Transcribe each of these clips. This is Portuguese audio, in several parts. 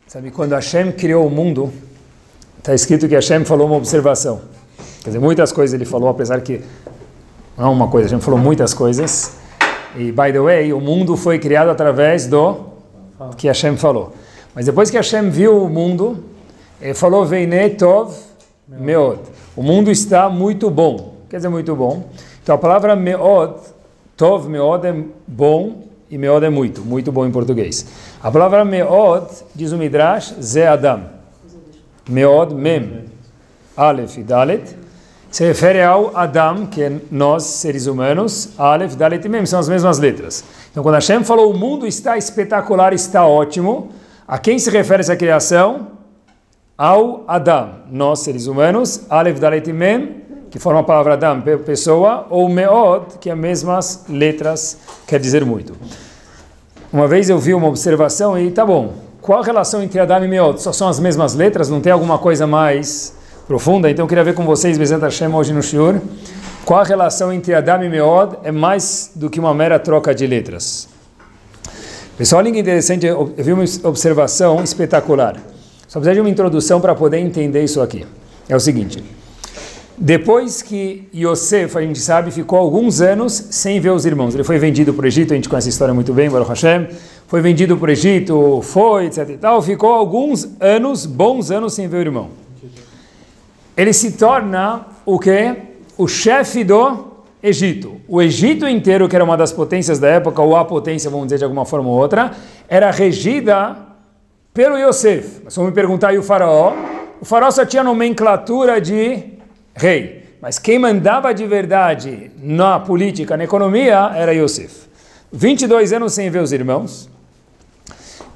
Sabe, quando Hashem criou o mundo, está escrito que Hashem falou uma observação. Quer dizer, muitas coisas ele falou, apesar que não é uma coisa, Hashem falou muitas coisas. E, by the way, o mundo foi criado através do que Hashem falou. Mas depois que Hashem viu o mundo, ele falou, Veinei tov meod. O mundo está muito bom. Quer dizer, muito bom. Então a palavra meod, tov meod é bom, e meod é muito, muito bom em português. A palavra meod, diz o Midrash, ze Adam. Meod, mem, Aleph e Dalet, se refere ao Adam, que é nós, seres humanos, Aleph, Dalet e mem, são as mesmas letras. Então quando Hashem falou, o mundo está espetacular, está ótimo, a quem se refere essa criação? Ao Adam, nós, seres humanos, Aleph, Dalet e mem, que forma a palavra Adam, pessoa, ou Meod, que é as mesmas letras, quer dizer muito. Uma vez eu vi uma observação e tá bom, qual a relação entre Adam e Meod? Só são as mesmas letras? Não tem alguma coisa mais profunda? Então eu queria ver com vocês, Bezat Hashem, hoje no Shiur, qual a relação entre Adam e Meod é mais do que uma mera troca de letras. Pessoal, olha que interessante, eu vi uma observação espetacular. Só precisa de uma introdução para poder entender isso aqui. É o seguinte... Depois que Yosef, a gente sabe, ficou alguns anos sem ver os irmãos. Ele foi vendido para o Egito, a gente conhece a história muito bem, Baruch Hashem. Foi vendido para o Egito, foi, etc. e tal. Ficou alguns anos, bons anos, sem ver o irmão. Ele se torna o quê? O chefe do Egito. O Egito inteiro, que era uma das potências da época, ou a potência, vamos dizer de alguma forma ou outra, era regida pelo Yosef. Mas vamos me perguntar, e o faraó? O faraó só tinha nomenclatura de rei, mas quem mandava de verdade na política, na economia, era Yosef. 22 anos sem ver os irmãos,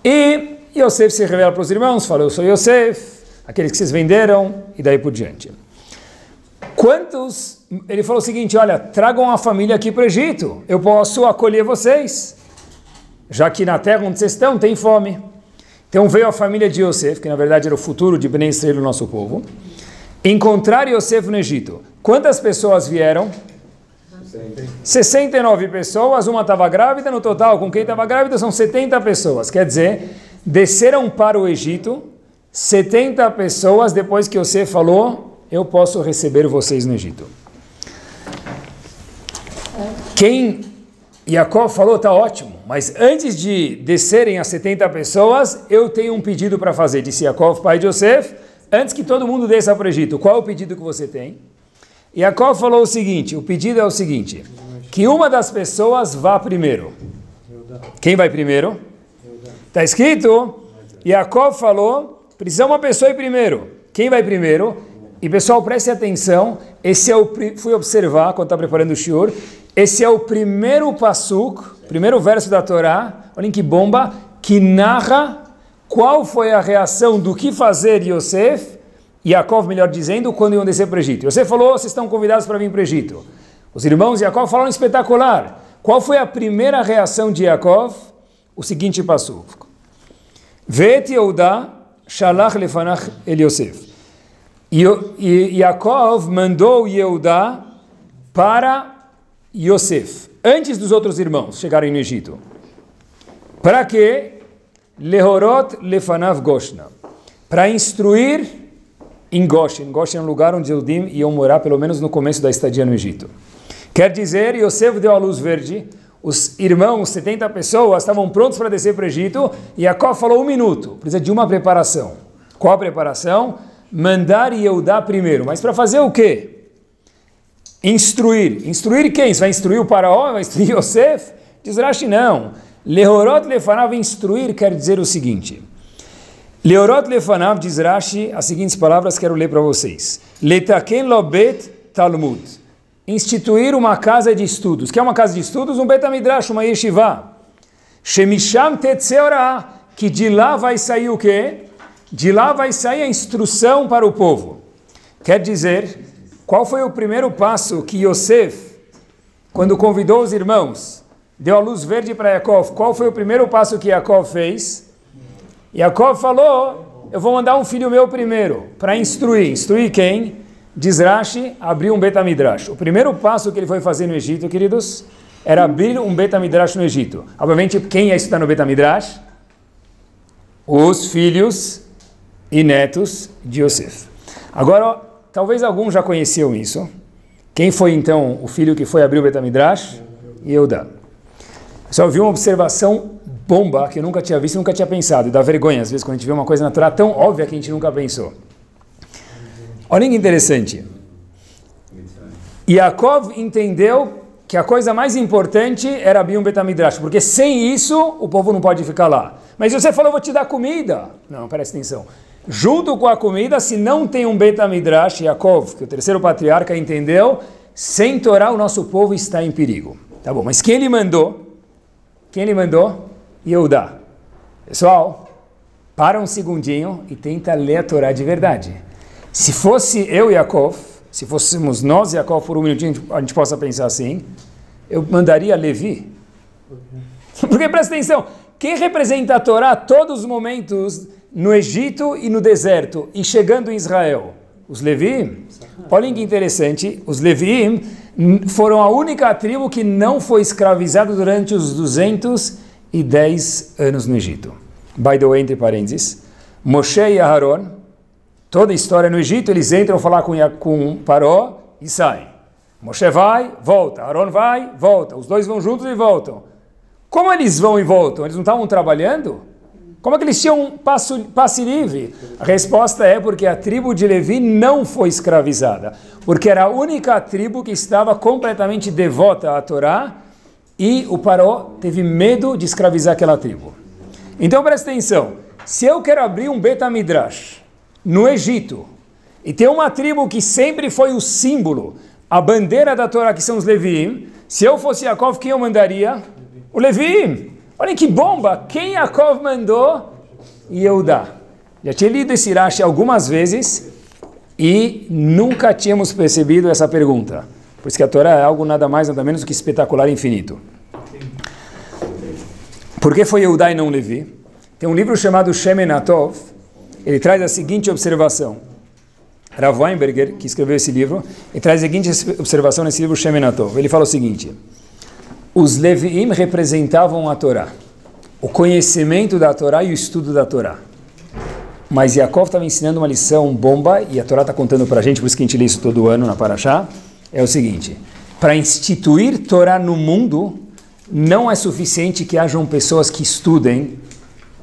e Yosef se revela para os irmãos, fala, eu sou Yosef, aqueles que vocês venderam, e daí por diante. Ele falou o seguinte, olha, tragam a família aqui para o Egito, eu posso acolher vocês, já que na terra onde vocês estão tem fome. Então veio a família de Yosef, que na verdade era o futuro de Bnei Israel, o nosso povo, encontrar Yosef no Egito. Quantas pessoas vieram? 69 pessoas, uma estava grávida, no total com quem estava grávida são 70 pessoas, quer dizer, desceram para o Egito 70 pessoas depois que Yosef falou, eu posso receber vocês no Egito. Quem Jacob falou, está ótimo, mas antes de descerem as 70 pessoas, eu tenho um pedido para fazer, disse Jacob, pai de Yosef, antes que todo mundo desça para o Egito, qual é o pedido que você tem? E Jacob falou o seguinte, o pedido é o seguinte, que uma das pessoas vá primeiro. Quem vai primeiro? Está escrito, Jacob falou, precisa uma pessoa ir primeiro. Quem vai primeiro? E pessoal, preste atenção, fui observar quando está preparando o shiur, esse é o primeiro pasuk, primeiro verso da Torá, olhem que bomba, que narra qual foi a reação do que fazer Yosef, Yaakov, melhor dizendo, quando iam descer para o Egito. Yosef falou, vocês estão convidados para vir para o Egito. Os irmãos de Yaakov falaram espetacular. Qual foi a primeira reação de Yaakov? O seguinte pasuk. Vet Yehuda shalach lefanach el Yosef. E Yaakov mandou Yehuda para Yosef, antes dos outros irmãos chegarem no Egito. Para quê? Lehorot lefanav Goshna, para instruir em Goshen. Goshen é um lugar onde os Yudim iam morar pelo menos no começo da estadia no Egito. Quer dizer, Yosef deu a luz verde, os irmãos, 70 pessoas, estavam prontos para descer para o Egito, e Jacob falou 1 minuto, precisa de uma preparação. Qual a preparação? Mandar Yehudá primeiro, mas para fazer o quê? Instruir. Instruir quem? Você vai instruir o faraó? Vai instruir Yosef? Diz Rashi, não. Lehorot lefanav, instruir, quer dizer o seguinte. Lehorot lefanav, diz Rashi, as seguintes palavras quero ler para vocês. Letaken lobet talmud. Instituir uma casa de estudos. Que é uma casa de estudos? Um Bet HaMidrash, uma yeshiva. Shemisham tetzeorah, que de lá vai sair o quê? De lá vai sair a instrução para o povo. Quer dizer, qual foi o primeiro passo que Yosef, quando convidou os irmãos, deu a luz verde para Yaakov? Qual foi o primeiro passo que Yaakov fez? Yaakov falou, eu vou mandar um filho meu primeiro, para instruir. Instruir quem? Diz Rashi, abrir um Bet HaMidrash. O primeiro passo que ele foi fazer no Egito, queridos, era abrir um Bet HaMidrash no Egito. Obviamente, quem ia estudar no Bet HaMidrash? os filhos e netos de Yosef. Agora, talvez alguns já conheciam isso. Quem foi então o filho que foi abrir o Betamidrash? Yehuda. Só vi uma observação bomba que eu nunca tinha visto, nunca tinha pensado. E dá vergonha, às vezes, quando a gente vê uma coisa na Torá tão óbvia que a gente nunca pensou. Olha que interessante. Yaakov entendeu que a coisa mais importante era abrir um Betamidrash, porque sem isso o povo não pode ficar lá. Mas você falou, vou te dar comida. Não, presta atenção. Junto com a comida, se não tem um Betamidrash, Yaakov, que o terceiro patriarca entendeu, sem Torá o nosso povo está em perigo. Tá bom, mas quem ele mandou? Quem ele mandou? Yehuda. Pessoal, para um segundinho e tenta ler a Torá de verdade. Se fosse eu e Yaakov, se fôssemos nós e Yaakov por um minutinho, a gente possa pensar assim, eu mandaria Levi. Porque presta atenção, quem representa a Torá a todos os momentos no Egito e no deserto e chegando em Israel? Os Leviim. Olhem que interessante, os Leviim foram a única tribo que não foi escravizada durante os 210 anos no Egito. By the way, entre parênteses, Moshe e Aharon, toda a história no Egito, eles entram falar com Paró e saem. Moshe vai, volta. Aharon vai, volta. Os dois vão juntos e voltam. Como eles vão e voltam? Eles não estavam trabalhando? Como é que eles tinham passe livre? A resposta é porque a tribo de Levi não foi escravizada. Porque era a única tribo que estava completamente devota à Torá e o Paró teve medo de escravizar aquela tribo. Então presta atenção. Se eu quero abrir um Betamidrash no Egito, e tem uma tribo que sempre foi o símbolo, a bandeira da Torá, que são os Leviim, se eu fosse Yaakov, quem eu mandaria? O Leviim. Olha que bomba! Quem Yaakov mandou? Yehuda. Já tinha lido esse Rashi algumas vezes e nunca tínhamos percebido essa pergunta. Por isso que a Torá é algo nada mais, nada menos do que espetacular e infinito. Por que foi Yehuda e não Levi? Tem um livro chamado Shemen Atov. Ele traz a seguinte observação. Rav Weinberger, que escreveu esse livro, ele traz a seguinte observação nesse livro Shemen Atov. Ele fala o seguinte: os Leviim representavam a Torá, o conhecimento da Torá e o estudo da Torá. Mas Yaakov estava ensinando uma lição bomba, e a Torá está contando para a gente, por isso que a gente lê isso todo ano na Parashá, é o seguinte: para instituir Torá no mundo, não é suficiente que hajam pessoas que estudem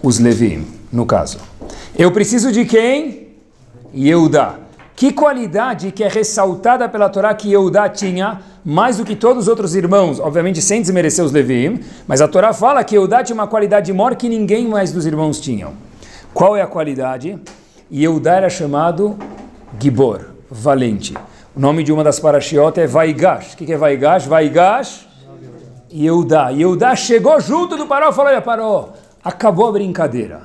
os Leviim, no caso. Eu preciso de quem? Yehuda. Que qualidade que é ressaltada pela Torá que Yehuda tinha, mais do que todos os outros irmãos, obviamente sem desmerecer os Leviim, mas a Torá fala que Yehuda tinha uma qualidade maior que ninguém mais dos irmãos tinham. Qual é a qualidade? Yehuda era chamado Gibor, valente. O nome de uma das parashiot é Vaigash. O que é Vaigash? Vaigash, Yehuda. Yehuda chegou junto do Paró e falou: olha, Paró, acabou a brincadeira.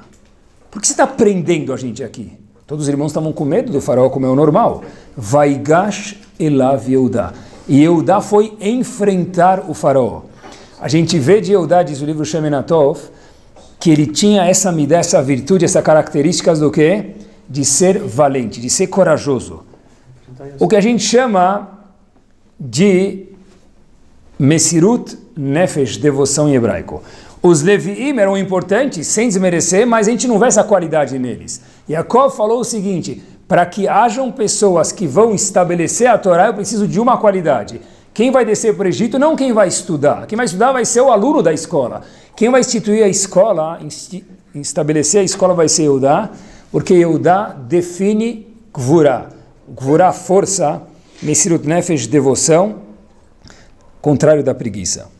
Por que você está prendendo a gente aqui? Todos os irmãos estavam com medo do faraó, como é o normal. Vaigash elav Yehuda. E Yehuda foi enfrentar o faraó. A gente vê de Yehuda, diz o livro Shemen Atov, que ele tinha essa midá, essa virtude, essas características do quê? De ser valente, de ser corajoso. O que a gente chama de Mesirut Nefesh, devoção em hebraico. Os Leviim eram importantes, sem desmerecer, mas a gente não vê essa qualidade neles. Yaakov falou o seguinte: para que hajam pessoas que vão estabelecer a Torá, eu preciso de uma qualidade. Quem vai descer para o Egito, não quem vai estudar. Quem vai estudar vai ser o aluno da escola. Quem vai instituir a escola, estabelecer a escola vai ser Yehuda, porque Yehuda define Gvurá. Gvurá, força, Mesirut Nefesh, devoção, contrário da preguiça.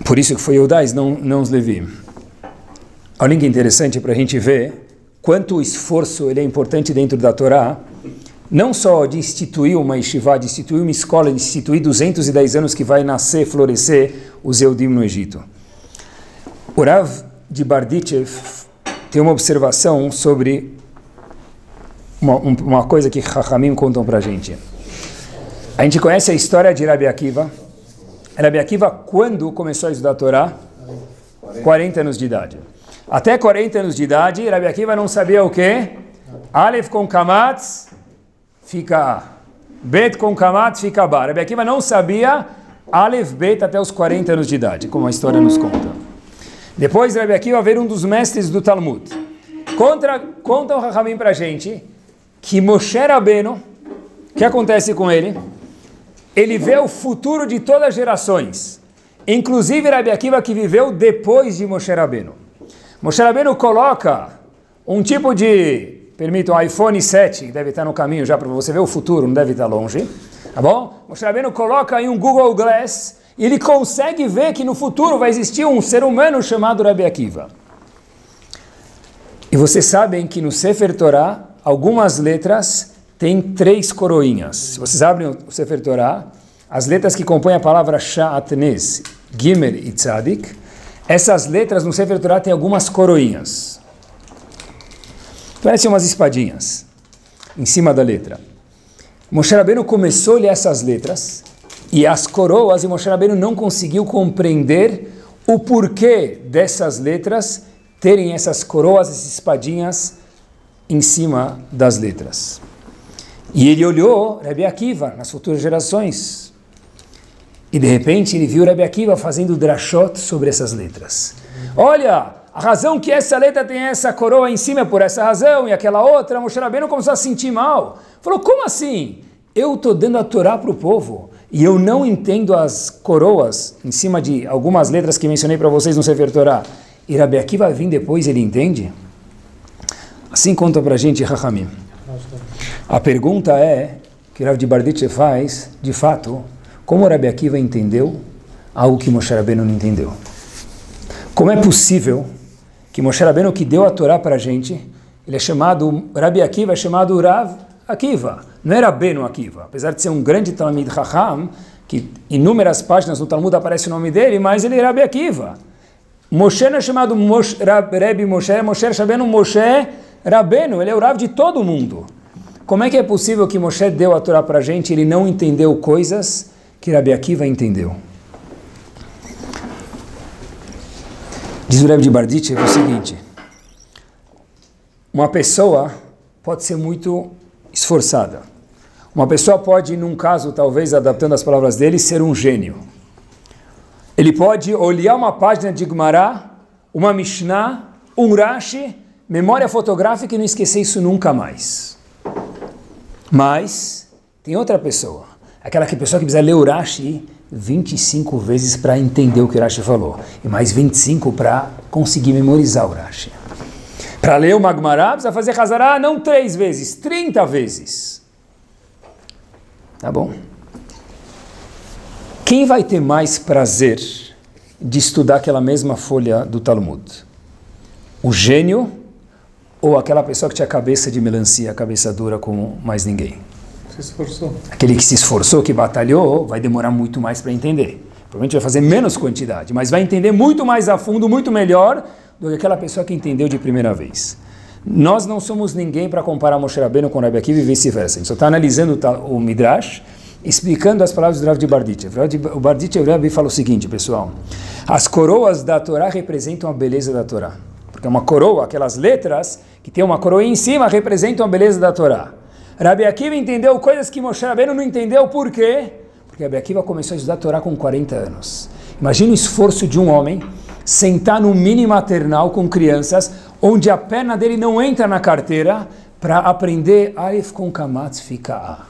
Por isso que foi Yehuda, não os Levi. Olha que interessante para a gente ver quanto esforço ele é importante dentro da Torá, não só de instituir uma yeshiva, de instituir uma escola, de instituir 210 anos que vai nascer, florescer os Yehudim no Egito. O Rav de Bardichev tem uma observação sobre uma coisa que Chachamim contam para a gente. A gente conhece a história de Rabi Akiva. Rabi Akiva, quando começou a estudar a Torá? 40 anos de idade. Até 40 anos de idade, Rabi Akiva não sabia o quê? Aleph com Kamatz fica A. Bet com Kamatz fica Ba. Rabi Akiva não sabia Aleph, Bet até os 40 anos de idade, como a história nos conta. Depois Rabi Akiva veio um dos mestres do Talmud. Conta o Rahamim para a gente que Moshe Rabbeinu, o que acontece com ele? Ele vê o futuro de todas as gerações, inclusive Rabi Akiva que viveu depois de Moshe Rabbeinu. Moshe Rabbeinu coloca um tipo de, permita, um iPhone 7, que deve estar no caminho já para você ver o futuro, não deve estar longe, tá bom? Moshe Rabbeinu coloca aí um Google Glass e ele consegue ver que no futuro vai existir um ser humano chamado Rabi Akiva. E vocês sabem que no Sefer Torah, algumas letras têm 3 coroinhas. Se vocês abrem o Sefer Torah, as letras que compõem a palavra Sha'atnez, Gimel e Tzadik, essas letras no Sefer Torah têm algumas coroinhas. Parecem umas espadinhas em cima da letra. Moshe Rabbeinu começou a ler essas letras e as coroas, e Moshe Rabbeinu não conseguiu compreender o porquê dessas letras terem essas coroas, essas espadinhas em cima das letras. E ele olhou Rabi Akiva nas futuras gerações. E de repente ele viu Rabi Akiva fazendo drashot sobre essas letras. Olha, a razão que essa letra tem essa coroa em cima é por essa razão, e aquela outra, Moshe Rabbeinu começou a sentir mal. Falou, como assim? Eu estou dando a Torá para o povo, e eu não entendo as coroas em cima de algumas letras que mencionei para vocês no Sefer Torah. E Rabi Akiva vai vir depois, ele entende? Assim conta para a gente Rahamim. A pergunta é, que Rav de Barditche faz, de fato, como Rabi Akiva entendeu algo que Moshe Rabbeinu não entendeu? Como é possível que Moshe Rabbeinu, que deu a Torá para a gente, ele é chamado, Rabi Akiva é chamado Rav Akiva, não é Rabbeinu Akiva, apesar de ser um grande Talmid Chacham, que inúmeras páginas no Talmud aparece o nome dele, mas ele é Rabi Akiva. Moshe não é chamado Rebbe Moshe, Moshe Rabbeinu, Moshe Rabbeinu, ele é o Rav de todo mundo. Como é que é possível que Moshe deu a Torá para a gente e ele não entendeu coisas que Rabi Akiva entendeu? Diz o Rebbe de Barditche o seguinte: uma pessoa pode ser muito esforçada. Uma pessoa pode, num caso, talvez adaptando as palavras dele, ser um gênio. Ele pode olhar uma página de Gemara, uma Mishnah, um Rashi, memória fotográfica e não esquecer isso nunca mais. Mas tem outra pessoa, aquela pessoa que precisa ler o Rashi 25 vezes para entender o que o Rashi falou, e mais 25 para conseguir memorizar o Rashi. Para ler o Gemara, precisa fazer Hazará não 3 vezes, 30 vezes. Tá bom? Quem vai ter mais prazer de estudar aquela mesma folha do Talmud? O gênio ou aquela pessoa que tinha cabeça de melancia, cabeça dura como mais ninguém? Se esforçou. Aquele que se esforçou, que batalhou, vai demorar muito mais para entender. Provavelmente vai fazer menos quantidade, mas vai entender muito mais a fundo, muito melhor do que aquela pessoa que entendeu de primeira vez. Nós não somos ninguém para comparar Moshe Rabbeinu com Rabi Akiva e vice-versa. A gente só está analisando o Midrash, explicando as palavras do Rav de Barditche. O Barditche fala o seguinte, pessoal: as coroas da Torá representam a beleza da Torá. Porque uma coroa, aquelas letras que tem uma coroa em cima, representam a beleza da Torá. Rabi Akiva entendeu coisas que Moshe Rabbeinu não entendeu. Por quê? Porque Rabi Akiva começou a estudar a Torá com 40 anos. Imagina o esforço de um homem sentar no mini maternal com crianças, onde a perna dele não entra na carteira, para aprender Alef com Kamatz fica A.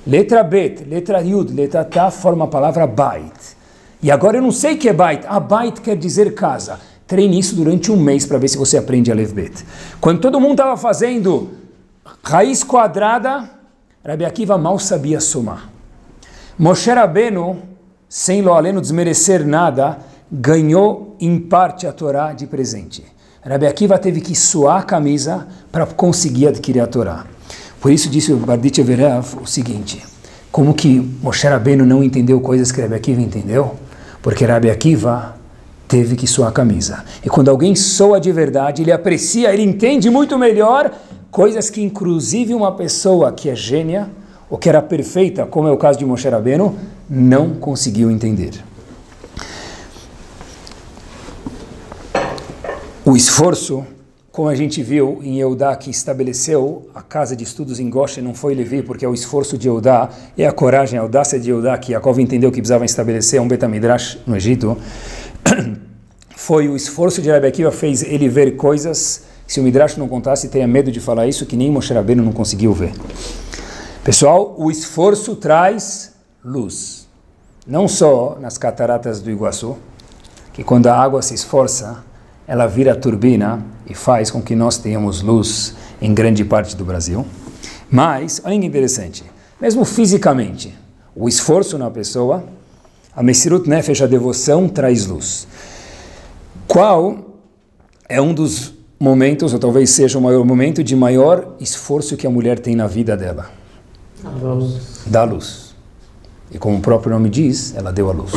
Letra Bet, letra Yud, letra Ta forma a palavra Bait. E agora eu não sei o que é Bait. Bait quer dizer casa. Treine isso durante um mês para ver se você aprende Alef Bet. Quando todo mundo estava fazendo raiz quadrada, Rabi Akiva mal sabia somar. Moshe Rabbeinu, sem lo aleno desmerecer nada, ganhou em parte a Torá de presente. Rabi Akiva teve que suar a camisa para conseguir adquirir a Torá. Por isso disse o Barditche Verav o seguinte: como que Moshe Rabbeinu não entendeu coisas que Rabi Akiva entendeu? Porque Rabi Akiva teve que suar a camisa. E quando alguém soa de verdade, ele aprecia, ele entende muito melhor coisas que inclusive uma pessoa que é gênia ou que era perfeita, como é o caso de Moshe Rabbeinu, não conseguiu entender. O esforço, como a gente viu em Yehudá, que estabeleceu a casa de estudos em Goshen, não foi Levi, porque é o esforço de Yehudá, é a coragem, a audácia de Yehudá, que Yaakov entendeu que precisava estabelecer um Beit HaMidrash no Egito, foi o esforço de Rabi Akiva fez ele ver coisas, se o Midrash não contasse, teria medo de falar isso, que nem Moshe Rabbeinu não conseguiu ver. Pessoal, o esforço traz luz. Não só nas cataratas do Iguaçu, que quando a água se esforça, ela vira turbina e faz com que nós tenhamos luz em grande parte do Brasil. Mas, olha que interessante, mesmo fisicamente, o esforço na pessoa, a Mesirut Nefesh, a devoção, traz luz. Qual é um dos momentos, ou talvez seja o maior momento, de maior esforço que a mulher tem na vida dela? Da luz. E como o próprio nome diz, ela deu a luz.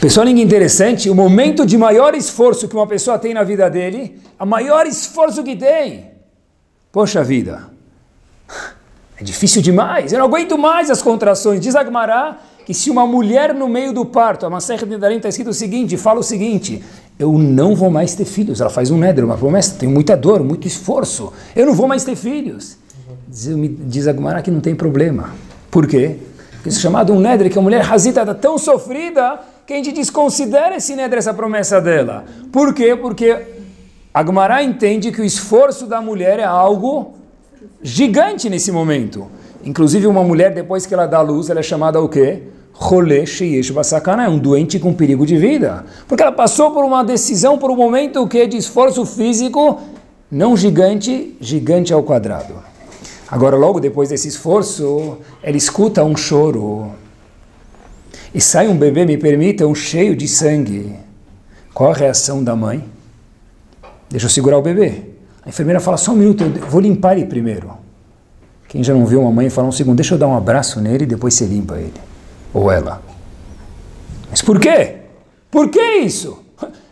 Pessoal, que interessante, o momento de maior esforço que uma pessoa tem na vida dele, o maior esforço que tem. Poxa vida, é difícil demais, eu não aguento mais as contrações. Diz a Gemara que se uma mulher no meio do parto, a Masechet Nedarim está escrito o seguinte, fala o seguinte, eu não vou mais ter filhos. Ela faz um neder, uma promessa, tenho muita dor, muito esforço, eu não vou mais ter filhos. Diz a Gemara que não tem problema. Por quê? Porque isso é chamado um neder, que a mulher Hazita está tão sofrida que a gente desconsidera esse neder, essa promessa dela. Por quê? Porque a Gemara entende que o esforço da mulher é algo gigante nesse momento. Inclusive uma mulher, depois que ela dá luz, ela é chamada o quê? Rolê sheyesh basakana, é um doente com perigo de vida. Porque ela passou por uma decisão, por um momento que de esforço físico, não gigante, gigante ao quadrado. Agora, logo depois desse esforço, ela escuta um choro. E sai um bebê, me permitam, cheio de sangue. Qual a reação da mãe? Deixa eu segurar o bebê. A enfermeira fala, só um minuto, eu vou limpar ele primeiro. Quem já não viu uma mãe fala, um segundo, deixa eu dar um abraço nele e depois você limpa ele. Ou ela. Mas por quê? Por que isso?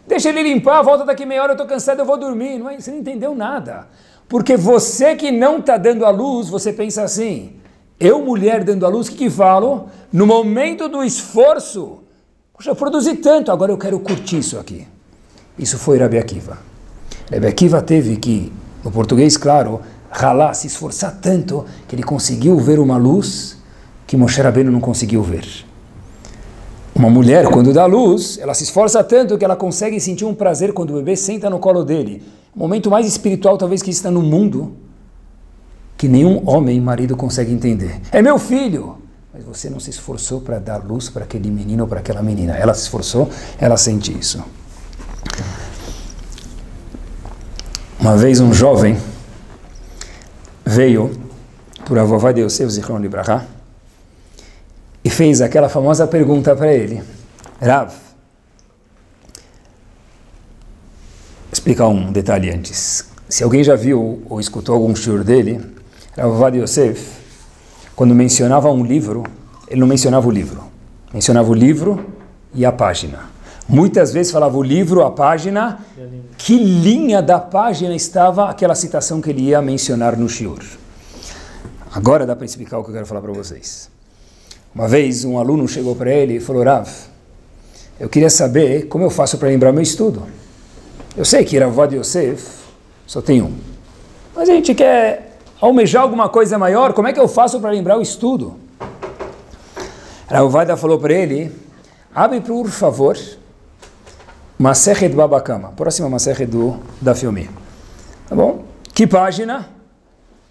Deixa ele limpar, volta daqui meia hora, eu estou cansado, eu vou dormir. Não é, você não entendeu nada. Porque você que não está dando a luz, você pensa assim, eu, mulher, dando a luz, o que falo? No momento do esforço, poxa, eu produzi tanto, agora eu quero curtir isso aqui. Isso foi Rabi Akiva. Rabi Akiva teve que, no português, claro, ralar, se esforçar tanto, que ele conseguiu ver uma luz que Moshe Rabbeinu não conseguiu ver. Uma mulher, quando dá luz, ela se esforça tanto que ela consegue sentir um prazer quando o bebê senta no colo dele. O momento mais espiritual, talvez, que está no mundo, que nenhum homem, marido, consegue entender. É meu filho! Mas você não se esforçou para dar luz para aquele menino ou para aquela menina. Ela se esforçou, ela sente isso. Uma vez um jovem veio por a vovó de Yosef Zichron Libraha e fez aquela famosa pergunta para ele. Rav, explicar um detalhe antes. Se alguém já viu ou escutou algum shiur dele, a vovó de Yosef, quando mencionava um livro, ele não mencionava o livro. Mencionava o livro e a página. Muitas vezes falava o livro, a página, que linha da página estava aquela citação que ele ia mencionar no shiur. Agora dá para explicar o que eu quero falar para vocês. Uma vez um aluno chegou para ele e falou, Rav, eu queria saber como eu faço para lembrar meu estudo. Eu sei que Rav de Yosef só tem um. Mas a gente quer almejar alguma coisa maior, como é que eu faço para lembrar o estudo? Rav Vaida falou para ele, abre por favor Masechet Baba Kama, próxima Masechet da Filme. Tá bom? Que página?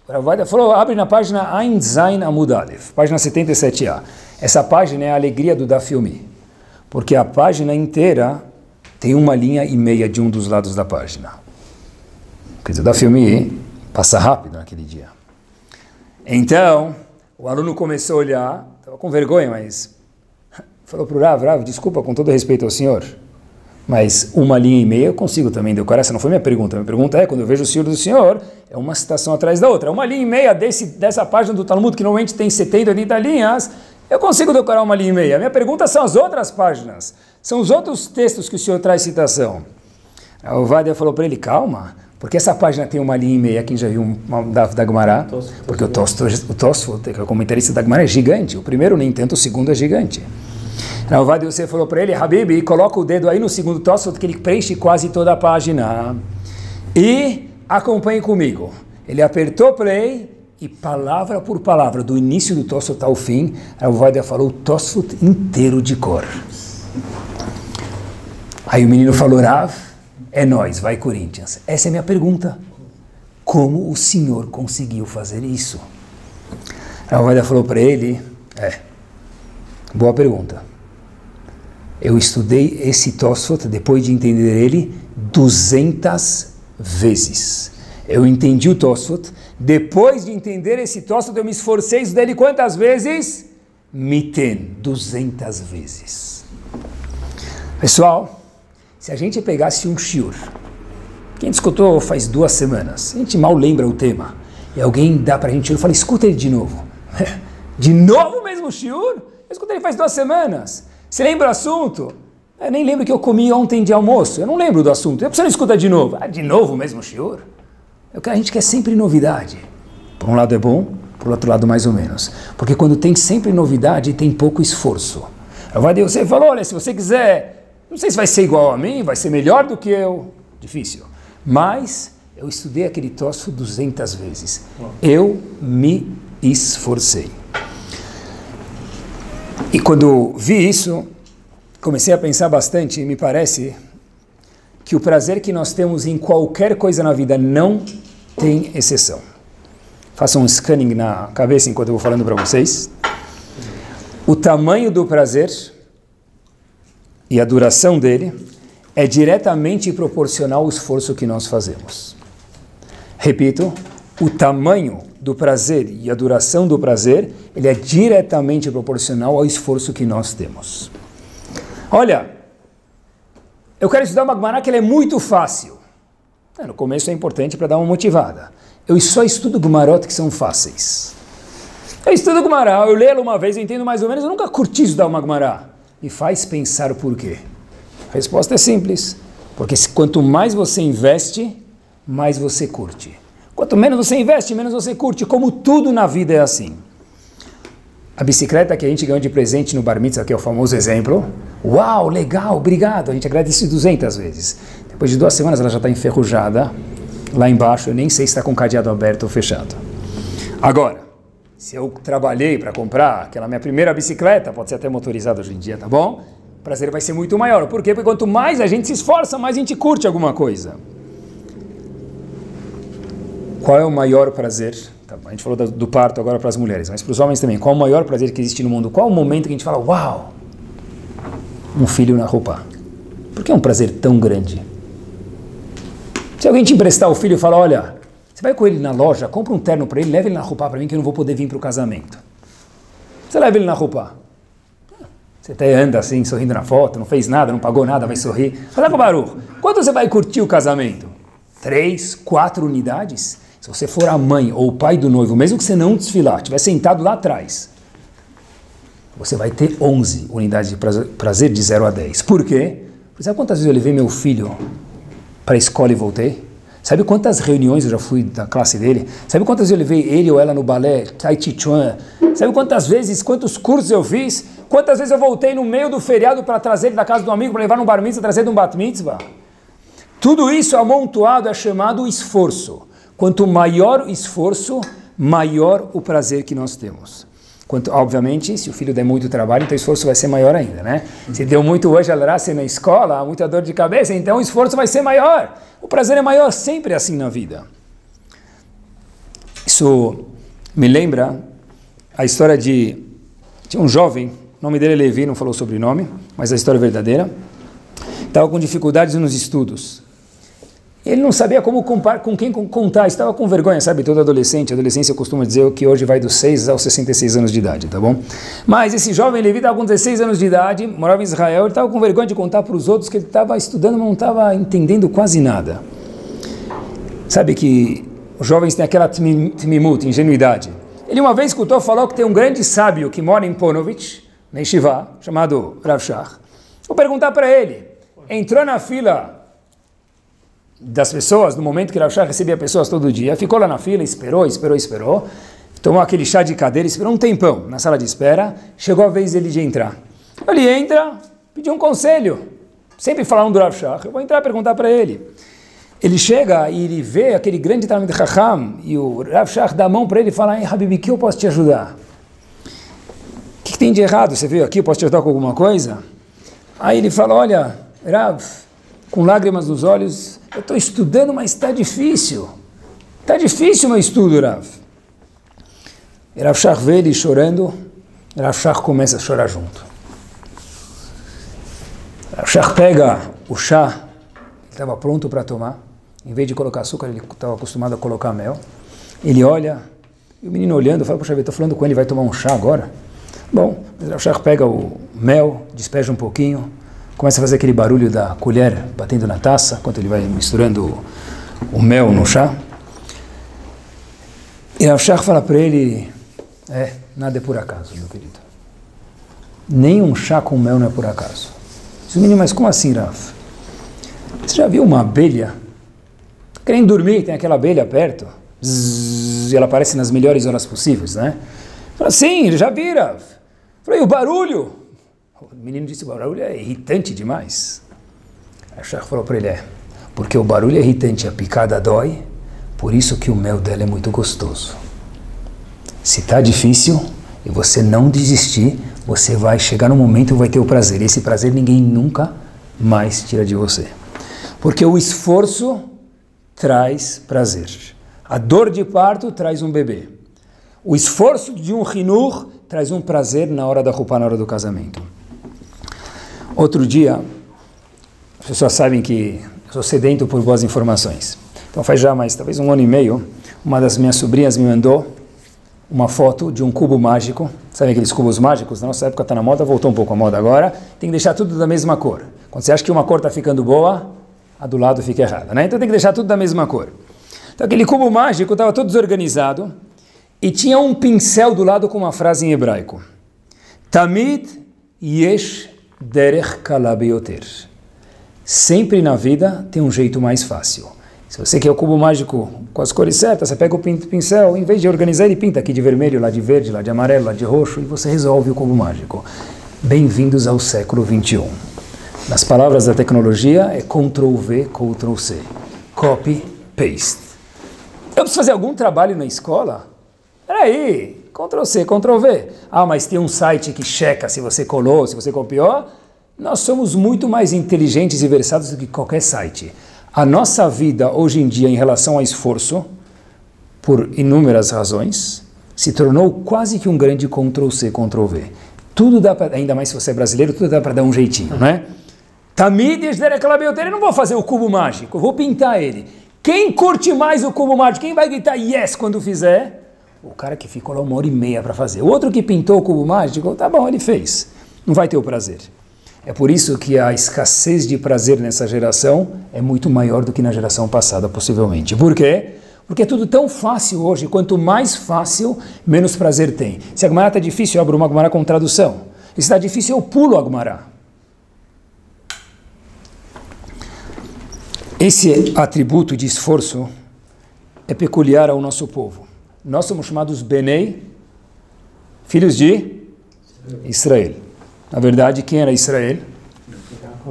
Rav Vaida falou, abre na página Ein Zain Amud Aleph, página 77a. Essa página é a alegria do Daf Yomi, porque a página inteira tem 1,5 linha de um dos lados da página. Quer dizer, o Daf Yomi passa rápido naquele dia. Então, o aluno começou a olhar, estava com vergonha, mas falou para o Rav, desculpa, com todo respeito ao senhor, mas 1,5 linha eu consigo também decorar. Essa não foi minha pergunta. Minha pergunta é, quando eu vejo o shiur do senhor, é uma citação atrás da outra. 1,5 linha dessa página do Talmud, que normalmente tem 70, 80 linhas, eu consigo decorar 1,5 linha. A minha pergunta são as outras páginas. São os outros textos que o senhor traz citação. A Ovadia falou para ele, calma, porque essa página tem 1,5 linha, quem já viu da Gemara? Porque o Tosfot, que é o comentarista da Gemara, é gigante. O primeiro nem tanto, o segundo é gigante. A Ovadia você falou para ele, Habib, coloca o dedo aí no segundo Tosfot, que ele preenche quase toda a página. E acompanhe comigo. Ele apertou play e palavra por palavra, do início do Tosfot ao fim, a Ovadia falou o Tosfot inteiro de cor. Aí o menino falou, Rav, é nóis, vai Corinthians. Essa é a minha pergunta. Como o senhor conseguiu fazer isso? A Ravada falou para ele, boa pergunta. Eu estudei esse Tosfot, depois de entender ele, 200 vezes. Eu entendi o Tosfot, depois de entender esse Tosfot, eu me esforcei dele quantas vezes? Miten, 200 vezes. Pessoal, se a gente pegasse um shiur, quem escutou faz 2 semanas, a gente mal lembra o tema, e alguém dá pra gente, eu falo, escuta ele de novo. De novo mesmo o shiur? Eu escutei ele faz 2 semanas. Você lembra o assunto? Eu nem lembro que eu comi ontem de almoço, eu não lembro do assunto. Por que você não escuta de novo? De novo mesmo o shiur? A gente quer sempre novidade. Por um lado é bom, por outro lado mais ou menos. Porque quando tem sempre novidade, tem pouco esforço. Você falou, olha, se você quiser, não sei se vai ser igual a mim, vai ser melhor do que eu. Difícil. Mas eu estudei aquele Tosfot 200 vezes. Eu me esforcei. E quando vi isso, comecei a pensar bastante e me parece que o prazer que nós temos em qualquer coisa na vida não tem exceção. Faça um scanning na cabeça enquanto eu vou falando para vocês. O tamanho do prazer e a duração dele é diretamente proporcional ao esforço que nós fazemos. Repito, o tamanho do prazer e a duração do prazer, ele é diretamente proporcional ao esforço que nós temos. Olha, eu quero estudar uma Gemara que ela é muito fácil. No começo é importante para dar uma motivada. Eu só estudo Gemarot que são fáceis. Eu estudo Gemara, eu leio ela uma vez, eu entendo mais ou menos, eu nunca curti estudar uma Gemara. Me faz pensar por quê. A resposta é simples. Porque quanto mais você investe, mais você curte. Quanto menos você investe, menos você curte. Como tudo na vida é assim. A bicicleta que a gente ganhou de presente no Bar Mitzvah, que é o famoso exemplo. Uau, legal, obrigado. A gente agradece 200 vezes. Depois de 2 semanas ela já está enferrujada. Lá embaixo eu nem sei se está com cadeado aberto ou fechado. Agora, se eu trabalhei para comprar aquela minha primeira bicicleta, pode ser até motorizada hoje em dia, tá bom? O prazer vai ser muito maior. Por quê? Porque quanto mais a gente se esforça, mais a gente curte alguma coisa. Qual é o maior prazer? Tá, a gente falou do parto agora para as mulheres, mas para os homens também. Qual é o maior prazer que existe no mundo? Qual é o momento que a gente fala, uau, um filho na roupa? Por que é um prazer tão grande? Se alguém te emprestar o filho e falar, olha, você vai com ele na loja, compra um terno para ele, leva ele na roupa para mim que eu não vou poder vir para o casamento. Você leva ele na roupa. Você até anda assim, sorrindo na foto, não fez nada, não pagou nada, vai sorrir. Fala com o Baruch, quanto você vai curtir o casamento? 3, 4 unidades? Se você for a mãe ou o pai do noivo, mesmo que você não desfilar, estiver sentado lá atrás, você vai ter 11 unidades de prazer de 0 a 10. Por quê? Sabe quantas vezes eu levei meu filho para a escola e voltei? Sabe quantas reuniões eu já fui da classe dele? Sabe quantas vezes eu levei ele ou ela no balé, Tai Chi Chuan? Sabe quantas vezes, quantos cursos eu fiz? Quantas vezes eu voltei no meio do feriado para trazer ele da casa do amigo, para levar no bar mitzvah, trazer de um bat mitzvah? Tudo isso amontoado é chamado esforço. Quanto maior o esforço, maior o prazer que nós temos. Obviamente, se o filho der muito trabalho, então o esforço vai ser maior ainda, né? Se deu muito hoje na escola, muita dor de cabeça, então o esforço vai ser maior. O prazer é maior, sempre assim na vida. Isso me lembra a história de um jovem, o nome dele é Levi, não falou sobrenome, mas a história é verdadeira. Estava com dificuldades nos estudos. Ele não sabia com quem contar, estava com vergonha, sabe, todo adolescente, adolescência eu costumo dizer que hoje vai dos 6 aos 66 anos de idade, tá bom? Mas esse jovem Levi estava com 16 anos de idade, morava em Israel, ele estava com vergonha de contar para os outros que ele estava estudando, mas não estava entendendo quase nada. Sabe que os jovens têm aquela tmimut, ingenuidade. Ele uma vez escutou, falou que tem um grande sábio que mora em Ponovitch, na Yeshiva, chamado Rav Shach. Vou perguntar para ele, entrou na fila das pessoas, no momento que Rav Shach recebia pessoas todo dia, ficou lá na fila, esperou, tomou aquele chá de cadeira, esperou um tempão na sala de espera, chegou a vez dele de entrar. Ele entra, pediu um conselho, sempre falando do Rav Shach, eu vou entrar e perguntar para ele. Ele chega e ele vê aquele grande Talmid Chacham, e o Rav Shach dá a mão para ele e fala, Habibi, que eu posso te ajudar? O que tem de errado? Você veio aqui, eu posso te ajudar com alguma coisa? Aí ele fala, olha, Rav, com lágrimas nos olhos, eu estou estudando, mas está difícil. Está difícil o meu estudo, Rav. E Rav Shach vê ele chorando, e Rav Shach começa a chorar junto. Rav Shach pega o chá, ele estava pronto para tomar, em vez de colocar açúcar, ele estava acostumado a colocar mel. Ele olha, e o menino olhando, fala, poxa, eu estou falando com ele, vai tomar um chá agora? Bom, o Rav Shach pega o mel, despeja um pouquinho, começa a fazer aquele barulho da colher batendo na taça, enquanto ele vai misturando o mel no chá. E Rav Shach fala para ele, nada é por acaso, meu querido. Nem um chá com mel não é por acaso. Diz o menino, mas como assim, Rav? Você já viu uma abelha? Querendo dormir, tem aquela abelha perto, e ela aparece nas melhores horas possíveis, né? Fala, sim, já vi, Rav. Falei, o barulho? O menino disse, o barulho é irritante demais. A Shach falou para ele, porque o barulho é irritante, a picada dói, por isso que o mel dela é muito gostoso. Se está difícil e você não desistir, você vai chegar no momento e vai ter o prazer. E esse prazer ninguém nunca mais tira de você. Porque o esforço traz prazer. A dor de parto traz um bebê. O esforço de um hinur traz um prazer na hora da roupa, na hora do casamento. Outro dia, as pessoas sabem que eu sou sedento por boas informações. Então faz já mais, talvez 1 ano e meio, uma das minhas sobrinhas me mandou uma foto de um cubo mágico. Sabe aqueles cubos mágicos? Na nossa época está na moda, voltou um pouco a moda agora. Tem que deixar tudo da mesma cor. Quando você acha que uma cor está ficando boa, a do lado fica errada, né? Então tem que deixar tudo da mesma cor. Então aquele cubo mágico estava todo desorganizado e tinha um pincel do lado com uma frase em hebraico. Tamid yesh derech kala beyoter. Sempre na vida tem um jeito mais fácil. Se você quer o cubo mágico com as cores certas, você pega o pincel, em vez de organizar, ele pinta aqui de vermelho, lá de verde, lá de amarelo, lá de roxo, e você resolve o cubo mágico. Bem-vindos ao século XXI. Nas palavras da tecnologia, é Ctrl-V, Ctrl-C. Copy, paste. Eu preciso fazer algum trabalho na escola? Peraí, Ctrl-C, Ctrl-V. Ah, mas tem um site que checa se você colou, se você copiou. Nós somos muito mais inteligentes e versados do que qualquer site. A nossa vida, hoje em dia, em relação ao esforço, por inúmeras razões, se tornou quase que um grande Ctrl-C, Ctrl-V. Tudo dá para, ainda mais se você é brasileiro, tudo dá para dar um jeitinho, né? Tamid derech kala beyoter, eu não vou fazer o cubo mágico, eu vou pintar ele. Quem curte mais o cubo mágico? Quem vai gritar yes quando fizer? O cara que ficou lá 1h30 para fazer. O outro que pintou o cubo mágico, tá bom, ele fez. Não vai ter o prazer. É por isso que a escassez de prazer nessa geração é muito maior do que na geração passada, possivelmente. Por quê? Porque é tudo tão fácil hoje, quanto mais fácil, menos prazer tem. Se a Gemara está difícil, eu abro uma Gemara com tradução. Se está difícil, eu pulo a Gemara. Esse atributo de esforço é peculiar ao nosso povo. Nós somos chamados Benei, filhos de Israel. Na verdade, quem era Israel?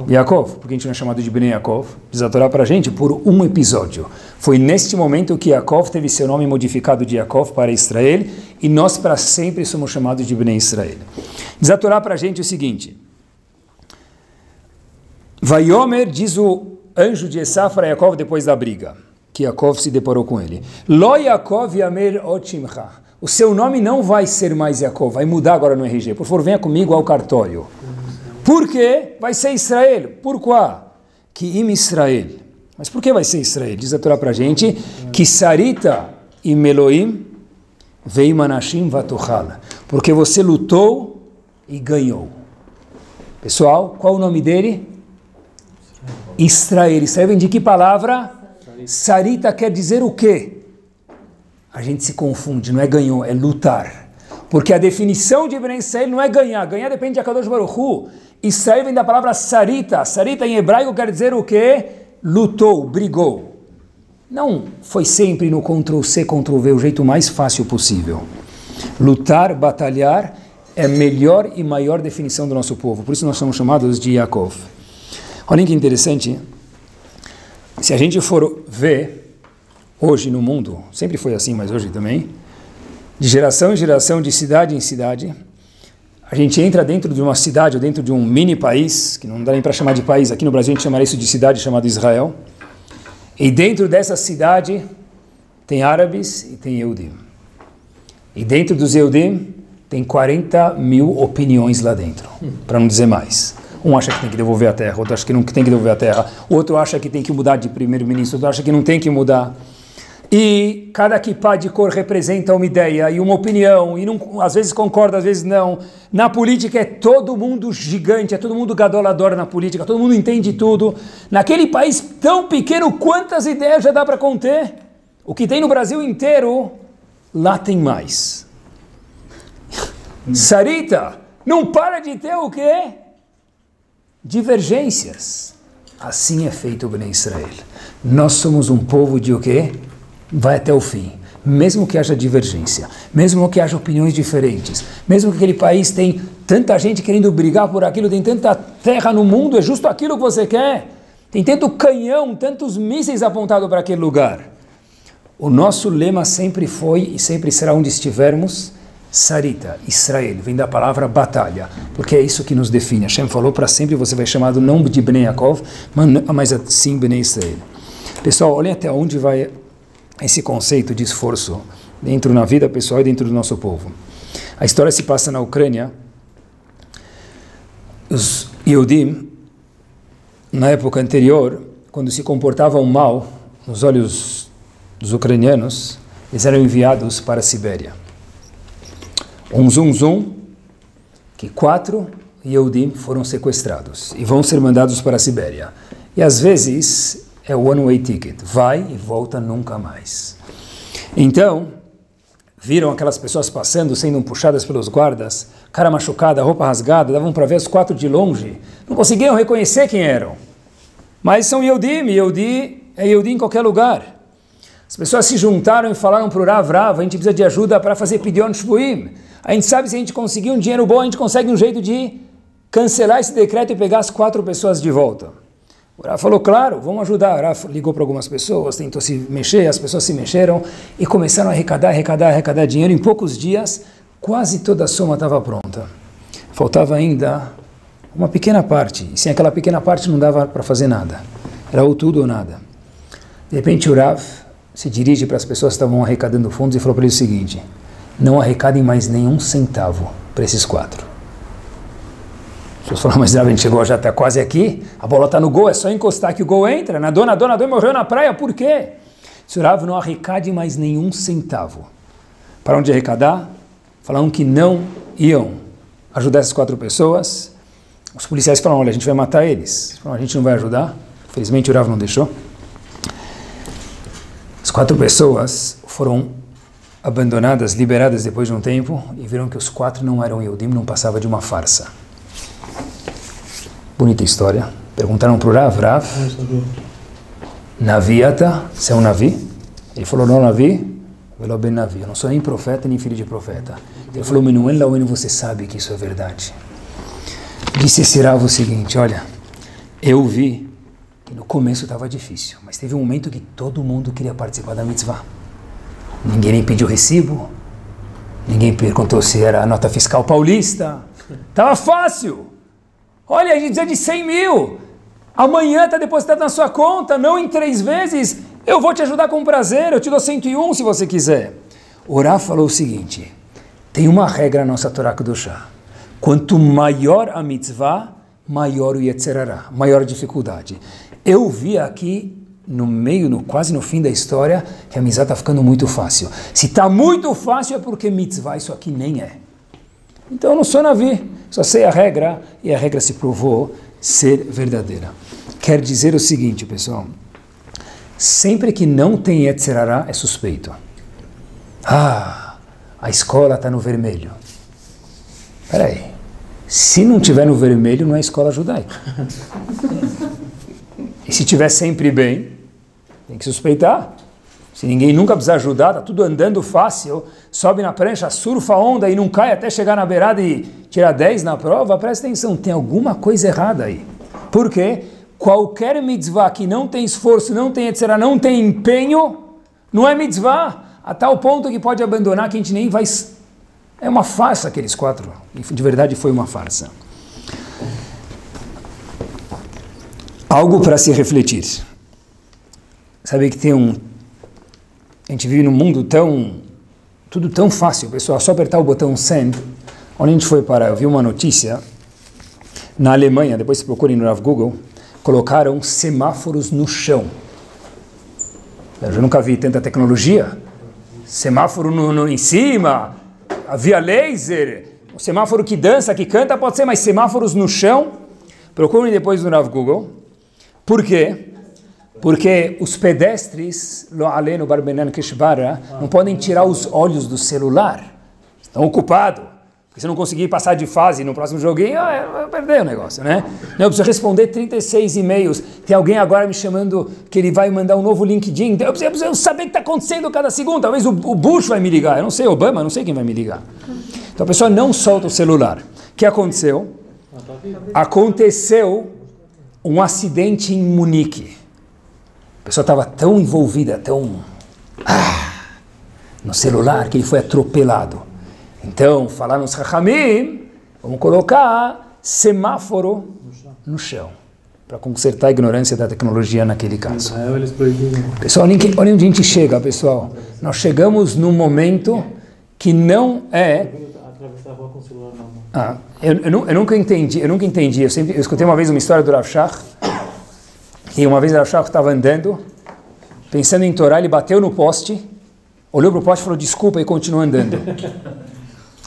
Yaakov. Porque a gente não é chamado de Benei Yaakov. Diz a Torá para a gente por um episódio. Foi neste momento que Yaakov teve seu nome modificado de Yaakov para Israel, e nós para sempre somos chamados de Benei Israel. Diz a Torá para a gente o seguinte. Vaiomer, diz o anjo de Esav para Yaakov depois da briga, que Yaakov se deparou com ele. Lo Yaakov yamer otimcha. O seu nome não vai ser mais Yaakov, vai mudar agora no RG. Por favor, venha comigo ao cartório. Por quê? Vai ser Israel. Por quê? Que im Israel. Mas por que vai ser Israel? Diz a Torá para a gente que Sarita e Meloim veim anashim vatochal. Porque você lutou e ganhou. Pessoal, qual o nome dele? Israel. Israel vem de que palavra? Sarita quer dizer o quê? A gente se confunde, não é ganhou, é lutar. Porque a definição de Bnei Israel não é ganhar. Ganhar depende de Akadosh Baruch Hu. Israel vem da palavra Sarita. Sarita em hebraico quer dizer o quê? Lutou, brigou. Não foi sempre no Ctrl-C, Ctrl-V, o jeito mais fácil possível. Lutar, batalhar é a melhor e maior definição do nosso povo. Por isso nós somos chamados de Yaakov. Olhem que interessante. Se a gente for ver, hoje no mundo, sempre foi assim, mas hoje também, de geração em geração, de cidade em cidade, a gente entra dentro de uma cidade ou dentro de um mini país, que não dá nem para chamar de país, aqui no Brasil a gente chamaria isso de cidade, chamado Israel, e dentro dessa cidade tem árabes e tem Yehudim. E dentro dos Yehudim tem 40 mil opiniões lá dentro, para não dizer mais. Um acha que tem que devolver a terra, outro acha que não tem que devolver a terra, outro acha que tem que mudar de primeiro-ministro, outro acha que não tem que mudar. E cada kippah de cor representa uma ideia e uma opinião, e não, às vezes concorda, às vezes não. Na política é todo mundo gigante, é todo mundo gadolador na política, todo mundo entende tudo. Naquele país tão pequeno, quantas ideias já dá para conter? O que tem no Brasil inteiro, lá tem mais. Sarita, não para de ter o quê? Divergências. Assim é feito o Bnei Israel. Nós somos um povo de o quê? Vai até o fim. Mesmo que haja divergência, mesmo que haja opiniões diferentes, mesmo que aquele país tem tanta gente querendo brigar por aquilo, tem tanta terra no mundo, é justo aquilo que você quer? Tem tanto canhão, tantos mísseis apontados para aquele lugar. O nosso lema sempre foi e sempre será onde estivermos, Sarita, Israel, vem da palavra batalha, porque é isso que nos define. Hashem falou para sempre, você vai chamado não de Bnei Yaakov, mas sim Bnei Israel. Pessoal, olhem até onde vai esse conceito de esforço dentro na vida pessoal e dentro do nosso povo. A história se passa na Ucrânia. Os Yehudim, na época anterior, quando se comportavam mal nos olhos dos ucranianos, eles eram enviados para a Sibéria. Que 4 Yehudim foram sequestrados e vão ser mandados para a Sibéria. E às vezes é one-way ticket, vai e volta nunca mais. Então, viram aquelas pessoas passando, sendo puxadas pelos guardas, cara machucada, roupa rasgada, davam para ver os 4 de longe, não conseguiam reconhecer quem eram. Mas são Yehudim, Yehudi é Yehudim em qualquer lugar. As pessoas se juntaram e falaram para o Rav, a gente precisa de ajuda para fazer Pidyon Shvuim. A gente sabe se a gente conseguir um dinheiro bom, a gente consegue um jeito de cancelar esse decreto e pegar as 4 pessoas de volta. O Rav falou, claro, vamos ajudar. O Rav ligou para algumas pessoas, tentou se mexer, as pessoas se mexeram e começaram a arrecadar dinheiro. Em poucos dias, quase toda a soma estava pronta. Faltava ainda uma pequena parte, e sem aquela pequena parte não dava para fazer nada. Era ou tudo ou nada. De repente o Rav se dirige para as pessoas que estavam arrecadando fundos e falou para eles o seguinte, não arrecadem mais nenhum centavo para esses 4. As pessoas falaram, mas a gente chegou já até quase aqui, a bola está no gol, é só encostar que o gol entra, nadou, morreu na praia, por quê? O Rav não arrecade mais nenhum centavo. Pararam de arrecadar, falaram que não iam ajudar essas 4 pessoas. Os policiais falaram, olha, a gente vai matar eles. Falaram, a gente não vai ajudar. Felizmente o Rav não deixou. As 4 pessoas foram abandonadas, liberadas depois de um tempo, e viram que os 4 não eram Yehudim, não passava de uma farsa. Bonita história. Perguntaram para o Rav, Naviata, você é um Navi? Ele falou, não, Navi, velo ben Navi, eu não sou nem profeta, nem filho de profeta. Ele falou, Menuel Laoen, você sabe que isso é verdade. Disse esse Rav o seguinte, olha, eu vi que no começo estava difícil, mas teve um momento que todo mundo queria participar da mitzvah. Ninguém nem pediu recibo, ninguém perguntou se era a nota fiscal paulista, estava fácil. Olha, a gente precisa de 100 mil, amanhã está depositado na sua conta, não em 3 vezes, eu vou te ajudar com prazer, eu te dou 101 se você quiser. O Rav falou o seguinte, tem uma regra na nossa Torá Kedoshá, quanto maior a mitzvah, maior o Yetzer Hara, maior a dificuldade. Eu vi aqui, quase no fim da história, que a mitzvah está ficando muito fácil. Se está muito fácil é porque mitzvah isso aqui nem é. Então eu não sou Navi, só sei a regra, e a regra se provou ser verdadeira. Quer dizer o seguinte, pessoal, sempre que não tem Yetzer Hara é suspeito. A escola está no vermelho. Espera aí, se não tiver no vermelho não é escola judaica. E se tiver sempre bem, tem que suspeitar. Se ninguém nunca precisa ajudar, está tudo andando fácil, sobe na prancha, surfa a onda e não cai até chegar na beirada e tirar 10 na prova, presta atenção, tem alguma coisa errada aí. Por quê? Qualquer mitzvah que não tem esforço, não tem etc., não tem empenho, não é mitzvah, a tal ponto que pode abandonar que a gente nem vai É uma farsa aqueles 4. De verdade foi uma farsa. Algo para se refletir. Sabe que tem a gente vive num mundo tudo tão fácil, pessoal, só apertar o botão send. Onde a gente foi parar? Eu vi uma notícia, na Alemanha, depois se procurem no Google, colocaram semáforos no chão. Eu já nunca vi tanta tecnologia. Semáforo em cima, a via laser, o semáforo que dança, que canta, pode ser, mas semáforos no chão. Procurem depois no Google. Por quê? Porque os pedestres, não podem tirar os olhos do celular. Estão ocupados. Porque se não conseguir passar de fase no próximo joguinho, vai perder o negócio, né? Eu preciso responder 36 e-mails. Tem alguém agora me chamando que ele vai mandar um novo LinkedIn. Eu preciso saber o que está acontecendo cada segundo. Talvez o Bush vai me ligar. Eu não sei, Obama, não sei quem vai me ligar. Então a pessoa não solta o celular. O que aconteceu? Aconteceu um acidente em Munique. A pessoa estava tão envolvida, no celular, que ele foi atropelado. Então, falaram os Chachamim, vamos colocar semáforo no chão, para consertar a ignorância da tecnologia naquele caso. Pessoal, olha onde a gente chega, pessoal. Nós chegamos num momento que não é... Eu nunca entendi. Eu escutei uma vez uma história do Rav Shach, que uma vez o Rav Shach estava andando, pensando em Torá, ele bateu no poste, olhou para o poste e falou desculpa e continuou andando.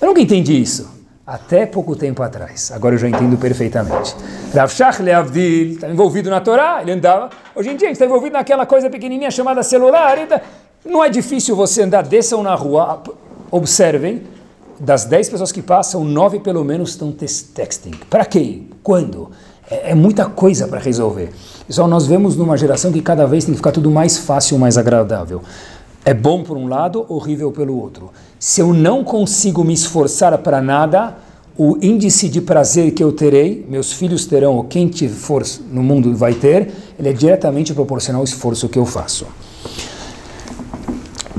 Eu nunca entendi isso, até pouco tempo atrás. Agora eu já entendo perfeitamente. Rav Shach Leavdil estava envolvido na Torá, ele andava. Hoje em dia a gente está envolvido naquela coisa pequenininha chamada celular. Não é difícil você andar, desçam na rua, observem, das 10 pessoas que passam, 9 pelo menos estão texting. Para quem? Quando? É muita coisa para resolver. Pessoal, nós vemos numa geração que cada vez tem que ficar tudo mais fácil, mais agradável. É bom por um lado, horrível pelo outro. Se eu não consigo me esforçar para nada, o índice de prazer que eu terei, meus filhos terão, ou quem for no mundo vai ter, ele é diretamente proporcional ao esforço que eu faço.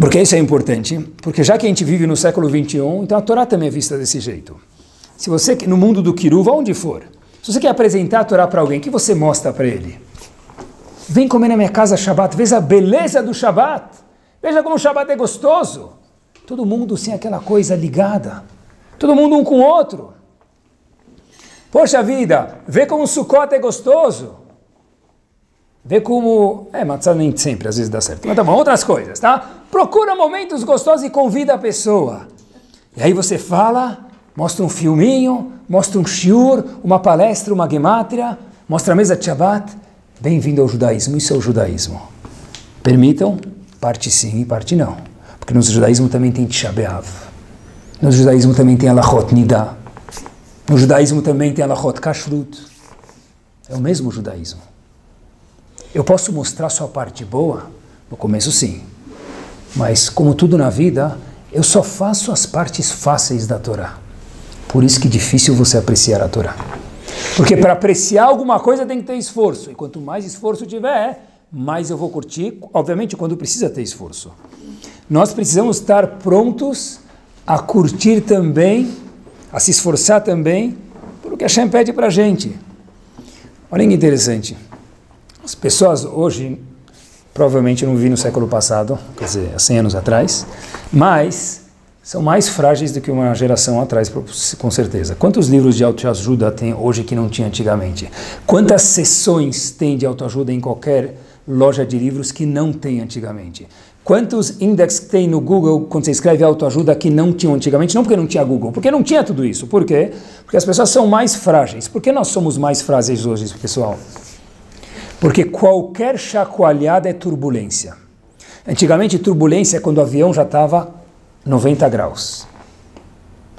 Porque isso é importante, porque já que a gente vive no século 21, então a Torá também é vista desse jeito. Se você, no mundo do Kiruv, onde for, se você quer apresentar a Torá para alguém, o que você mostra para ele? Vem comer na minha casa Shabbat, veja a beleza do Shabbat, veja como o Shabbat é gostoso. Todo mundo sem aquela coisa ligada, todo mundo um com o outro. Poxa vida, vê como o Sukkot é gostoso. Vê como... matzah nem sempre, às vezes dá certo. Mas tá bom, outras coisas, tá? Procura momentos gostosos e convida a pessoa. E aí você fala, mostra um filminho, mostra um shiur, uma palestra, uma gemátria, mostra a mesa de Shabbat. Bem-vindo ao judaísmo, isso é o judaísmo. Permitam, parte sim e parte não. Porque no judaísmo também tem Tisha B'Av. No judaísmo também tem Alachot Nidah. No judaísmo também tem Alachot Kashrut. É o mesmo judaísmo. Eu posso mostrar só a parte boa? No começo sim. Mas como tudo na vida, eu só faço as partes fáceis da Torá. Por isso que é difícil você apreciar a Torá. Porque para apreciar alguma coisa tem que ter esforço. E quanto mais esforço tiver, mais eu vou curtir, obviamente quando precisa ter esforço. Nós precisamos estar prontos a curtir também, a se esforçar também, pelo que a Hashem pede para a gente. Olha que interessante. As pessoas hoje, provavelmente eu não vi no século passado, quer dizer, há 100 anos atrás, mas são mais frágeis do que uma geração atrás, com certeza. Quantos livros de autoajuda tem hoje que não tinha antigamente? Quantas sessões tem de autoajuda em qualquer loja de livros que não tem antigamente? Quantos index tem no Google quando você escreve autoajuda que não tinham antigamente? Não porque não tinha Google, porque não tinha tudo isso. Por quê? Porque as pessoas são mais frágeis. Por que nós somos mais frágeis hoje, pessoal? Porque qualquer chacoalhada é turbulência. Antigamente, turbulência é quando o avião já estava 90 graus.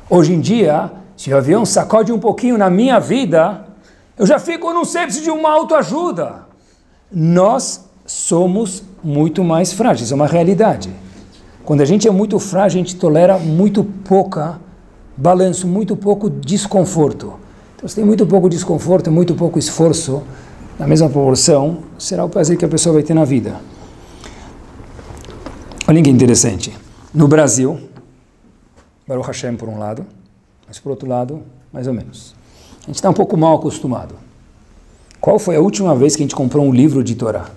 Hoje em dia, se o avião sacode um pouquinho na minha vida, eu já fico, não sei, preciso de uma autoajuda. Nós somos muito mais frágeis, é uma realidade. Quando a gente é muito frágil, a gente tolera muito pouca balanço, muito pouco desconforto. Então, se tem muito pouco desconforto, muito pouco esforço, na mesma proporção, será o prazer que a pessoa vai ter na vida. Olha que interessante. No Brasil, Baruch Hashem por um lado, mas por outro lado, mais ou menos. A gente está um pouco mal acostumado. Qual foi a última vez que a gente comprou um livro de Torá?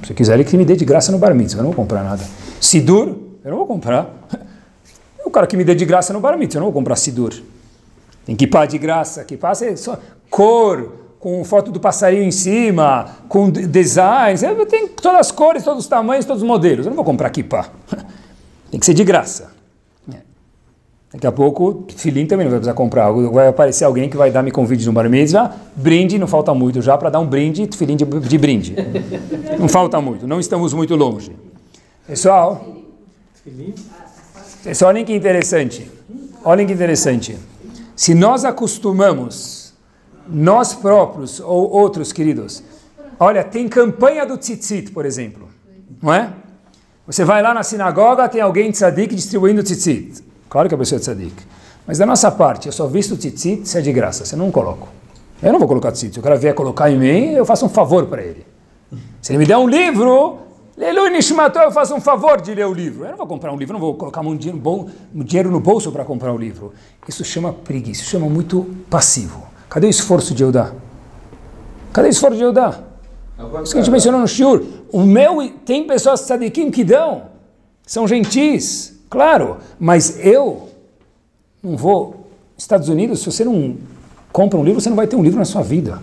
Se quiser, ele que me dê de graça no Bar Mitzvah, eu não vou comprar nada. Sidur, eu não vou comprar. O cara que me dê de graça no Bar Mitzvah, eu não vou comprar Sidur. Tem kippah de graça, kippah é só cor, com foto do passarinho em cima, com designs, tem todas as cores, todos os tamanhos, todos os modelos. Eu não vou comprar kippah. Tem que ser de graça. Daqui a pouco, filhinho também não vai precisar comprar algo. Vai aparecer alguém que vai dar me convite no Bar Mitzvah, brinde, não falta muito já, para dar um brinde, filhinho de brinde. Não falta muito, não estamos muito longe. Pessoal, olhem que interessante. Olhem que interessante. Se nós acostumamos, nós próprios ou outros queridos, olha, tem campanha do tzitzit, por exemplo, não é? Você vai lá na sinagoga, tem alguém tzadik distribuindo tzitzit. Claro que a pessoa é tzadik. Mas da nossa parte, eu só visto tzitzit se é de graça, se eu não coloco. Eu não vou colocar tzitzit. Se o cara vier colocar em mim, eu faço um favor para ele. Se ele me der um livro, Leilu Nishmato, eu faço um favor de ler o livro. Eu não vou comprar um livro, não vou colocar um dinheiro no bolso para comprar o livro. Isso chama preguiça, isso chama muito passivo. Cadê o esforço de Eudá? Cadê o esforço de Eudá? Isso que a gente mencionou no shiur. Tem pessoas tzadikim que dão, são gentis. Claro, mas eu não vou... Estados Unidos, se você não compra um livro, você não vai ter um livro na sua vida.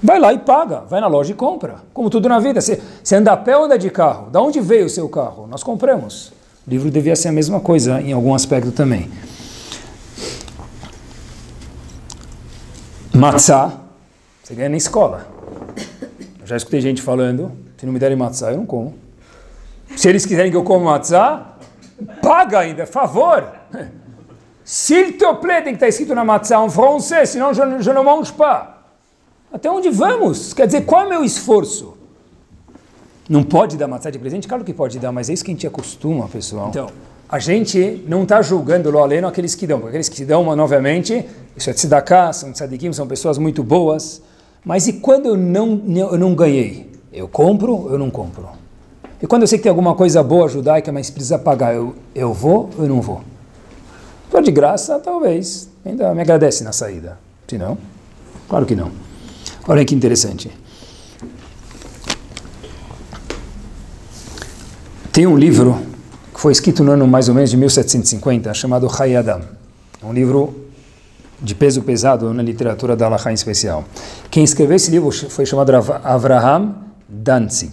Vai lá e paga, vai na loja e compra. Como tudo na vida. Você anda a pé ou anda de carro? Da onde veio o seu carro? Nós compramos. O livro devia ser a mesma coisa em algum aspecto também. Matzá, você ganha na escola. Eu já escutei gente falando, se não me derem matzá, eu não como. Se eles quiserem que eu coma matzá, paga ainda, favor. S'il te plaît, tem que estar escrito na matzá em francês, senão je ne mange pas. Até onde vamos? Quer dizer, qual é o meu esforço? Não pode dar matzá de presente? Claro que pode dar, mas é isso que a gente acostuma, pessoal. Então, a gente não está julgando lo aleno aqueles que dão, porque aqueles que dão, novamente, isso é tzedakah, são tzadikim, são pessoas muito boas. Mas e quando eu não ganhei? Eu compro ou eu não compro? E quando eu sei que tem alguma coisa boa judaica, mas precisa pagar, eu vou ou eu não vou? Se for de graça, talvez. Ainda me agradece na saída. Se não, claro que não. Olha que interessante. Tem um livro que foi escrito no ano mais ou menos de 1750, chamado Chayei Adam. É um livro de peso pesado na literatura da Halachá em especial. Quem escreveu esse livro foi chamado Avraham Danzig.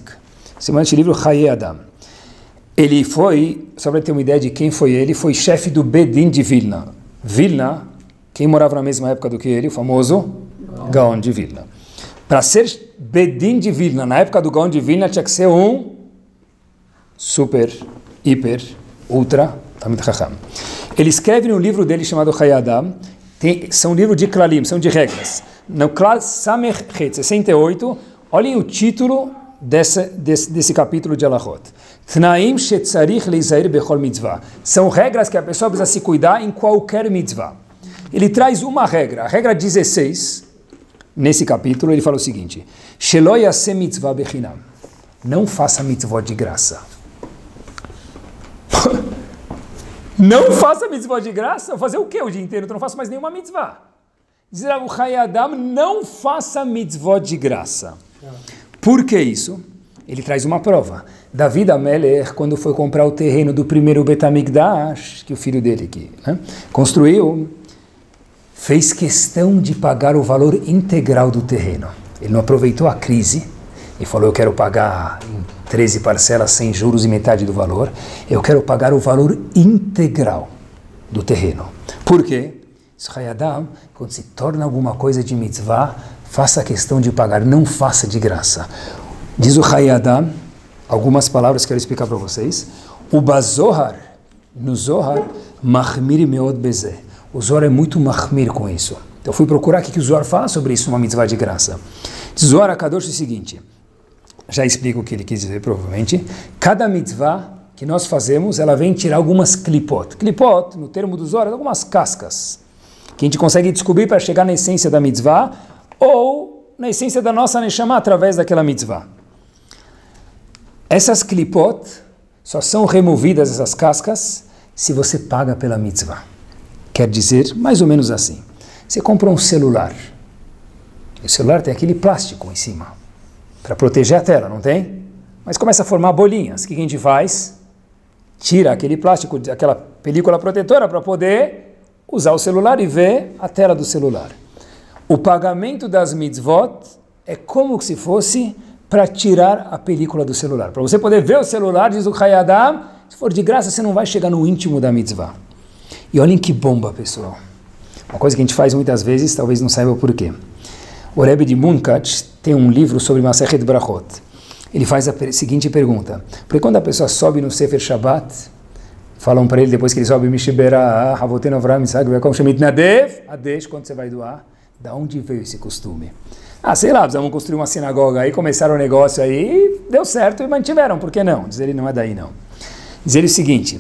Esse livro, Chayei Adam. Ele foi, só para ter uma ideia de quem foi ele, foi chefe do Bedin de Vilna. Vilna, quem morava na mesma época do que ele, o famoso Gaon de Vilna. Para ser Bedin de Vilna, na época do Gaon de Vilna, tinha que ser um super, hiper, ultra, Talmid Chacham. Ele escreve num livro dele chamado Chayei Adam, são livros de klalim, são de regras. No Klal Samech Het 68, olhem o título desse capítulo de Halachot. Tnaim shetzarich leizair bechol mitzvah. São regras que a pessoa precisa se cuidar em qualquer mitzvah. Ele traz uma regra, a regra 16, nesse capítulo, ele fala o seguinte: Shelo yaseh mitzvah bechinam. Não faça mitzvah de graça. Não faça mitzvah de graça? Fazer o quê o dia inteiro? Eu não faço mais nenhuma mitzvah. Diz o Chayei Adam, não faça mitzvah de graça. Por que isso? Ele traz uma prova. David HaMelech, quando foi comprar o terreno do primeiro Bet HaMikdash, que o filho dele construiu, fez questão de pagar o valor integral do terreno. Ele não aproveitou a crise e falou, eu quero pagar em 13 parcelas sem juros e metade do valor. Eu quero pagar o valor integral do terreno. Por quê? Chayei Adam, quando se torna alguma coisa de mitzvah, faça questão de pagar, não faça de graça. Diz o Chayei Adam, algumas palavras que eu quero explicar para vocês. O Bazohar, no Zohar, Mahmir meod bezeh. O Zohar é muito mahmir com isso. Então eu fui procurar o que o Zohar fala sobre isso, uma mitzvah de graça. Diz Zohar HaKadosh o seguinte, já explico o que ele quis dizer provavelmente. Cada mitzvah que nós fazemos, ela vem tirar algumas klipot. Klipot, no termo do Zohar, algumas cascas, que a gente consegue descobrir para chegar na essência da mitzvah, ou na essência da nossa neshama através daquela mitzvah. Essas klipot só são removidas, essas cascas, se você paga pela mitzvah. Quer dizer, mais ou menos assim. Você compra um celular. E o celular tem aquele plástico em cima, para proteger a tela, não tem? Mas começa a formar bolinhas. O que a gente faz? Tira aquele plástico, aquela película protetora para poder usar o celular e ver a tela do celular. O pagamento das mitzvot é como se fosse para tirar a película do celular. Para você poder ver o celular, diz o Chayei Adam, se for de graça, você não vai chegar no íntimo da mitzvah. E olhem que bomba, pessoal. Uma coisa que a gente faz muitas vezes, talvez não saiba o porquê. O Rebbe de Munkach tem um livro sobre Masechet Brachot. Ele faz a seguinte pergunta. Porque quando a pessoa sobe no Sefer Shabbat, falam para ele, depois que ele sobe, Mishibera, Havotenu Avraham, Isaac, Yaakov, Shemit Nadev, Adesh, quando você vai doar, da onde veio esse costume? Sei lá, precisamos construir uma sinagoga aí, começaram o negócio aí, deu certo e mantiveram, por que não? Diz ele, não é daí não. Diz ele o seguinte,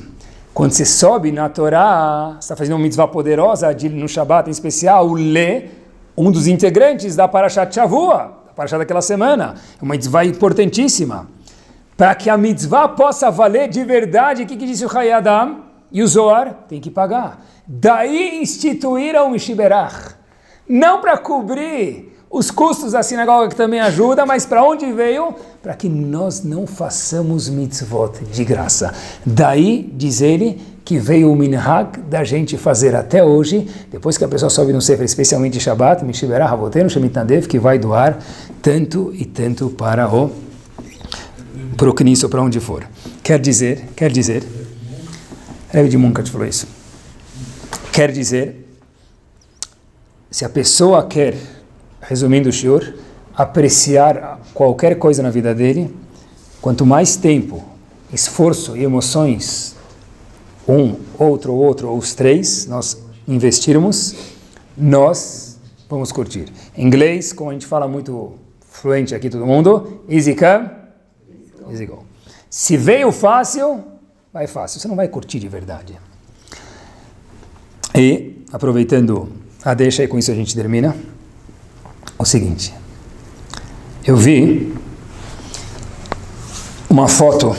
quando você sobe na Torá, você está fazendo uma mitzvah poderosa, no Shabbat em especial, o Lê, um dos integrantes da Parashat Shavua, da Parashat daquela semana, é uma mitzvah importantíssima. Para que a mitzvah possa valer de verdade, o que disse o Chayei Adam e o Zohar? Tem que pagar. Daí instituíram o Mishiberach. Não para cobrir os custos da sinagoga, que também ajuda, mas para onde veio? Para que nós não façamos mitzvot de graça. Daí, diz ele, que veio o minhag da gente fazer até hoje, depois que a pessoa sobe no Sefer, especialmente Shabbat, Mishibera, Havotenu, Shemit Nadev, que vai doar tanto e tanto para o Knis ou para onde for. Quer dizer, Rebbe de Munkach falou isso, quer dizer, se a pessoa quer, resumindo o shiur, apreciar qualquer coisa na vida dele, quanto mais tempo, esforço e emoções, outro, ou os três, nós investirmos, nós vamos curtir. Em inglês, como a gente fala muito fluente aqui todo mundo, easy come, easy go. Se veio fácil, vai fácil, você não vai curtir de verdade. E, aproveitando a deixa, e com isso a gente termina, o seguinte, eu vi uma foto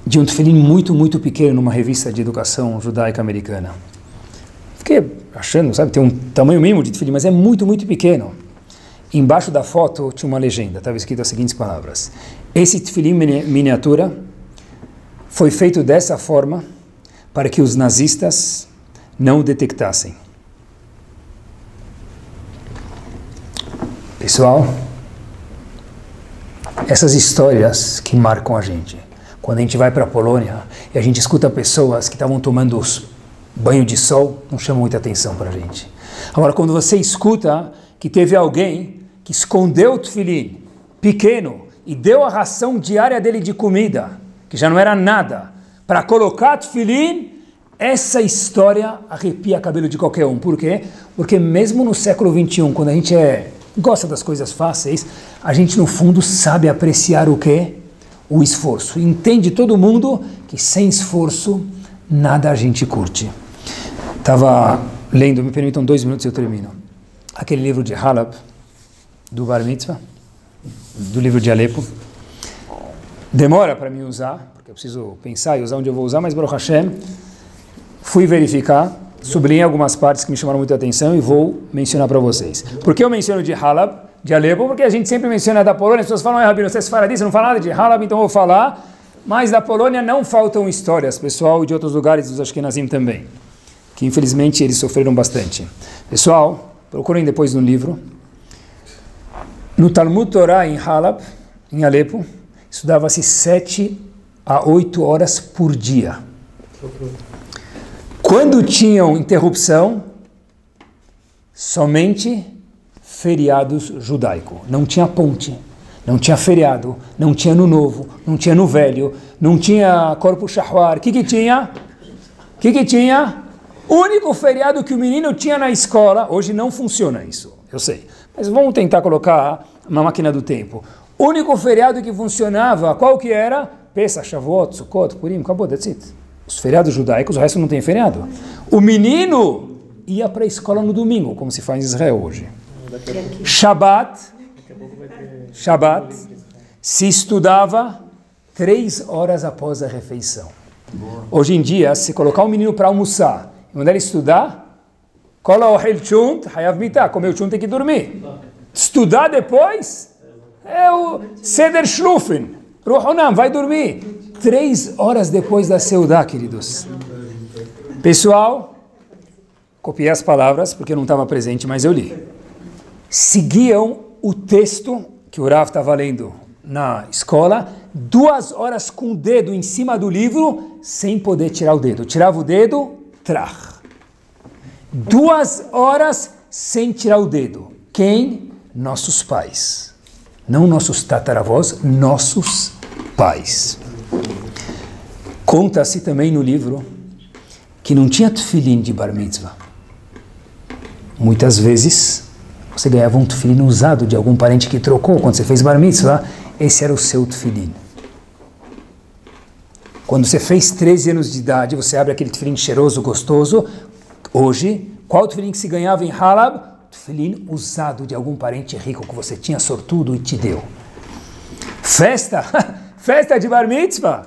de um tefilim muito, muito pequeno numa revista de educação judaica americana. Fiquei achando, sabe, tem um tamanho mínimo de tefilim, mas é muito, muito pequeno. Embaixo da foto tinha uma legenda, estava escrito as seguintes palavras. Esse tefilim miniatura foi feito dessa forma para que os nazistas não o detectassem. Pessoal, essas histórias que marcam a gente. Quando a gente vai para a Polônia e a gente escuta pessoas que estavam tomando banho de sol, não chama muita atenção para a gente. Agora, quando você escuta que teve alguém que escondeu o tefilim pequeno e deu a ração diária dele de comida, que já não era nada, para colocar tefilim, essa história arrepia o cabelo de qualquer um. Por quê? Porque mesmo no século XXI, quando a gente gosta das coisas fáceis, a gente no fundo sabe apreciar o quê? O esforço. Entende todo mundo que sem esforço nada a gente curte. Estava lendo, me permitam 2 minutos e eu termino. Aquele livro de Halab, do Bar Mitzvah, do livro de Alepo. Demora para mim usar, porque eu preciso pensar e usar onde eu vou usar, mas Baruch Hashem, fui verificar, sublinhei algumas partes que me chamaram muita atenção e vou mencionar para vocês. Por que eu menciono de Halab, de Alepo? Porque a gente sempre menciona da Polônia, as pessoas falam, Rabino, você fala disso, não fala nada de Halab, então eu vou falar. Mas da Polônia não faltam histórias, pessoal, e de outros lugares dos Ashkenazim também, que infelizmente eles sofreram bastante. Pessoal, procurem depois no livro. No Talmud Torá em Halab, em Alepo, estudava-se 7 a 8 horas por dia. Quando tinham interrupção, somente feriados judaicos. Não tinha ponte, não tinha feriado, não tinha ano novo, não tinha ano velho, não tinha Corpus Shahwar. O que tinha? O que tinha? O único feriado que o menino tinha na escola, hoje não funciona isso, eu sei. Mas vamos tentar colocar uma máquina do tempo. O único feriado que funcionava, qual que era? Pesach, Shavuot, Sukkot, Purim, acabou, that's it. Os feriados judaicos, o resto não tem feriado. O menino ia para a escola no domingo, como se faz em Israel hoje. Shabbat, se estudava 3 horas após a refeição. Hoje em dia, se colocar um menino para almoçar e mandar ele estudar, cola o hel chunt, hayav mitah, comer o chunt tem que dormir. Estudar depois é o seder shlufen, ruhonam, vai dormir. 3 horas depois da seudá, queridos. Pessoal, copiei as palavras porque eu não estava presente, mas eu li. Seguiam o texto que o Rav estava lendo na escola, 2 horas com o dedo em cima do livro, sem poder tirar o dedo. Tirava o dedo, trach. 2 horas sem tirar o dedo. Quem? Nossos pais. Não nossos tataravós, nossos pais. Conta-se também no livro que não tinha tefilim de bar mitzvah. Muitas vezes você ganhava um tefilim usado de algum parente que trocou quando você fez bar mitzvah. Esse era o seu tefilim. Quando você fez 13 anos de idade, você abre aquele tefilim cheiroso, gostoso. Hoje, qual tefilim que se ganhava em Halab? Tefilim usado de algum parente rico que você tinha sortudo e te deu. Festa de bar mitzvah.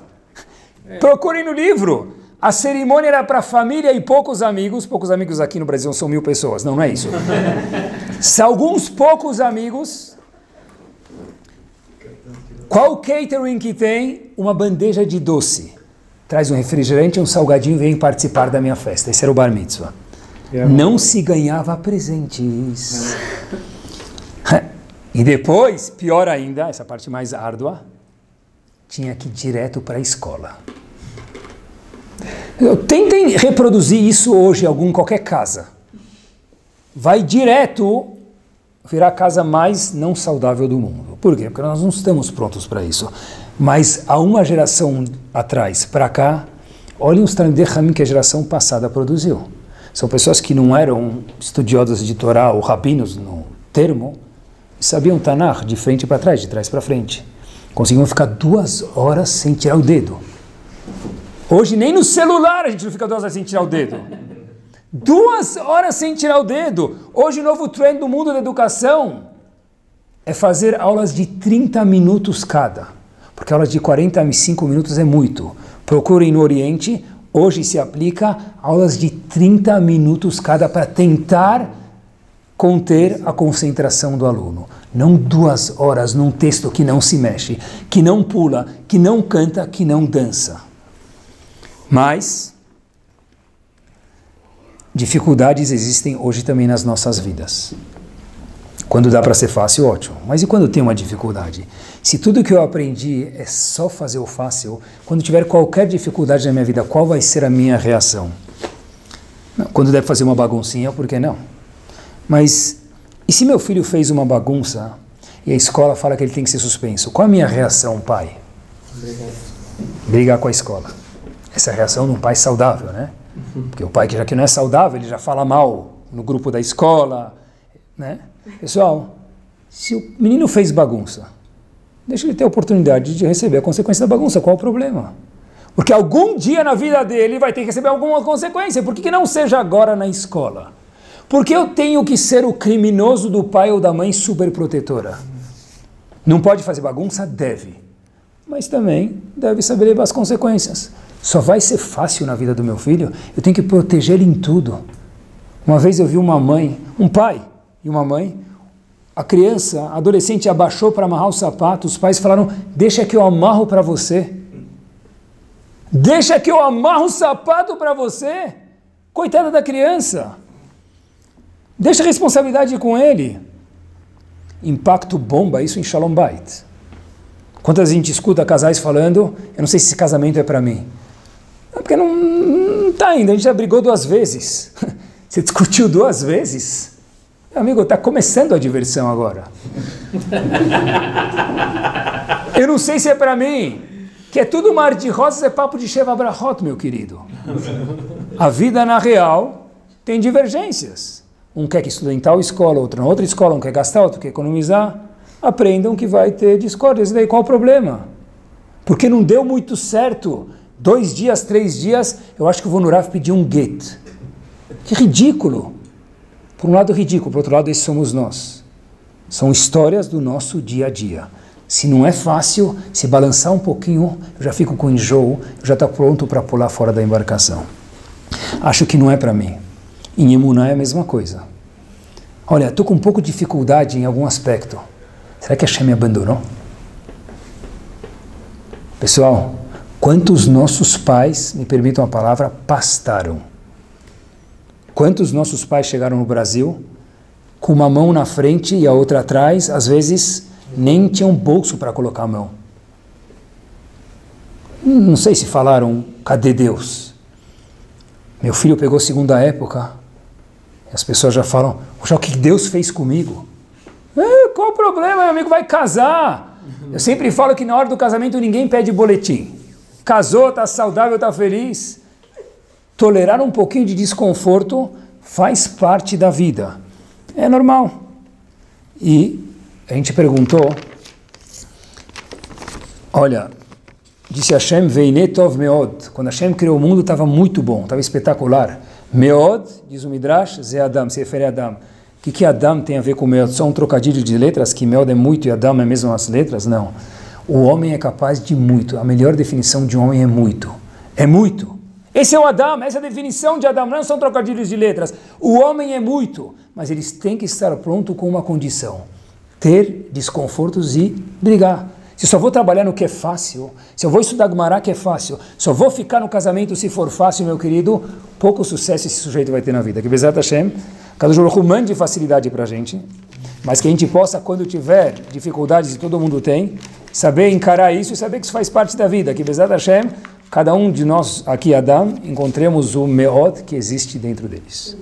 Procurem no livro. A cerimônia era para família e poucos amigos. Poucos amigos aqui no Brasil são 1000 pessoas. Não, não é isso. Se alguns poucos amigos. Qual catering que tem? Uma bandeja de doce. Traz um refrigerante e um salgadinho e vem participar da minha festa. Esse era o bar mitzvah. Não se ganhava presentes. E depois, pior ainda, essa parte mais árdua, tinha que ir direto para a escola. Tentem reproduzir isso hoje em qualquer casa. Vai direto virar a casa mais não saudável do mundo. Por quê? Porque nós não estamos prontos para isso. Mas há uma geração atrás, para cá, olhem os Talmidei Chachamim que a geração passada produziu. São pessoas que não eram estudiosas de Torá ou rabinos no termo, sabiam Tanakh de frente para trás, de trás para frente. Conseguiam ficar 2 horas sem tirar o dedo. Hoje nem no celular a gente não fica 2 horas sem tirar o dedo. 2 horas sem tirar o dedo. Hoje o novo trend do mundo da educação é fazer aulas de 30 minutos cada. Porque aulas de 45 minutos é muito. Procurem no Oriente, hoje se aplica aulas de 30 minutos cada para tentar conter a concentração do aluno. Não 2 horas num texto que não se mexe, que não pula, que não canta, que não dança. Mas dificuldades existem hoje também nas nossas vidas. Quando dá para ser fácil, ótimo. Mas e quando tem uma dificuldade? Se tudo que eu aprendi é só fazer o fácil, quando tiver qualquer dificuldade na minha vida, qual vai ser a minha reação? Não, quando deve fazer uma baguncinha, por que não? Mas, e se meu filho fez uma bagunça e a escola fala que ele tem que ser suspenso? Qual a minha reação, pai? Brigar com a escola. Essa é a reação de um pai saudável, né? Porque o pai que já que não é saudável, ele já fala mal no grupo da escola, né? Pessoal, se o menino fez bagunça, deixa ele ter a oportunidade de receber a consequência da bagunça. Qual o problema? Porque algum dia na vida dele vai ter que receber alguma consequência. Por que não seja agora na escola? Porque eu tenho que ser o criminoso do pai ou da mãe superprotetora. Não pode fazer bagunça? Deve. Mas também deve saber as consequências. Só vai ser fácil na vida do meu filho? Eu tenho que proteger ele em tudo. Uma vez eu vi uma mãe, um pai e uma mãe, a criança, a adolescente abaixou para amarrar o sapato, os pais falaram, deixa que eu amarro para você. Deixa que eu amarro o sapato para você. Coitada da criança. Deixa a responsabilidade com ele. Impacto bomba, isso em Shalom Bait. Quantas a gente escuta casais falando, eu não sei se esse casamento é para mim. Porque não está ainda, a gente já brigou 2 vezes. Você discutiu 2 vezes? Meu amigo, está começando a diversão agora. Eu não sei se é para mim. Que é tudo mar de rosas, é papo de Sheva Brachot, meu querido. A vida na real tem divergências. Um quer que estude em tal escola, outro na outra escola, um quer gastar, outro quer economizar. Aprendam que vai ter discórdias. E daí qual o problema? Porque não deu muito certo. 2 dias, 3 dias, eu acho que eu vou no Rav pedir um get. Que ridículo. Por um lado ridículo, por outro lado esses somos nós. São histórias do nosso dia a dia. Se não é fácil, se balançar um pouquinho, eu já fico com enjoo, eu já estou pronto para pular fora da embarcação. Acho que não é para mim. Em Emuná é a mesma coisa. Olha, estou com um pouco de dificuldade em algum aspecto. Será que Hashem me abandonou? Pessoal, quantos nossos pais, me permitam a palavra, pastaram? Quantos nossos pais chegaram no Brasil com uma mão na frente e a outra atrás, às vezes nem tinham bolso para colocar a mão. Não sei se falaram, cadê Deus? Meu filho pegou segunda época, e as pessoas já falam, o que Deus fez comigo? Qual o problema? Meu amigo vai casar. Eu sempre falo que na hora do casamento ninguém pede boletim. Casou, está saudável, está feliz. Tolerar um pouquinho de desconforto faz parte da vida. É normal. E a gente perguntou, olha, disse Hashem, Veinei tov meod. Quando Hashem criou o mundo estava muito bom, estava espetacular. Meod, diz o Midrash, Ze Adam, se refere a Adam. O que Adam tem a ver com Meod? Só um trocadilho de letras, que Meod é muito e Adam é mesmo as letras? Não. O homem é capaz de muito. A melhor definição de homem é muito. É muito. Esse é o Adam, essa é a definição de Adam, não são trocadilhos de letras. O homem é muito, mas eles têm que estar prontos com uma condição. Ter desconfortos e brigar. Se só vou trabalhar no que é fácil, se eu vou estudar Gumará que é fácil, só vou ficar no casamento se for fácil, meu querido, pouco sucesso esse sujeito vai ter na vida. Que Bezat Hashem, Kadosh Baruch Hu mande facilidade para a gente, mas que a gente possa, quando tiver dificuldades, e todo mundo tem, saber encarar isso e saber que isso faz parte da vida. Que Bezat Hashem, cada um de nós aqui, Adam, encontremos o Meod que existe dentro deles.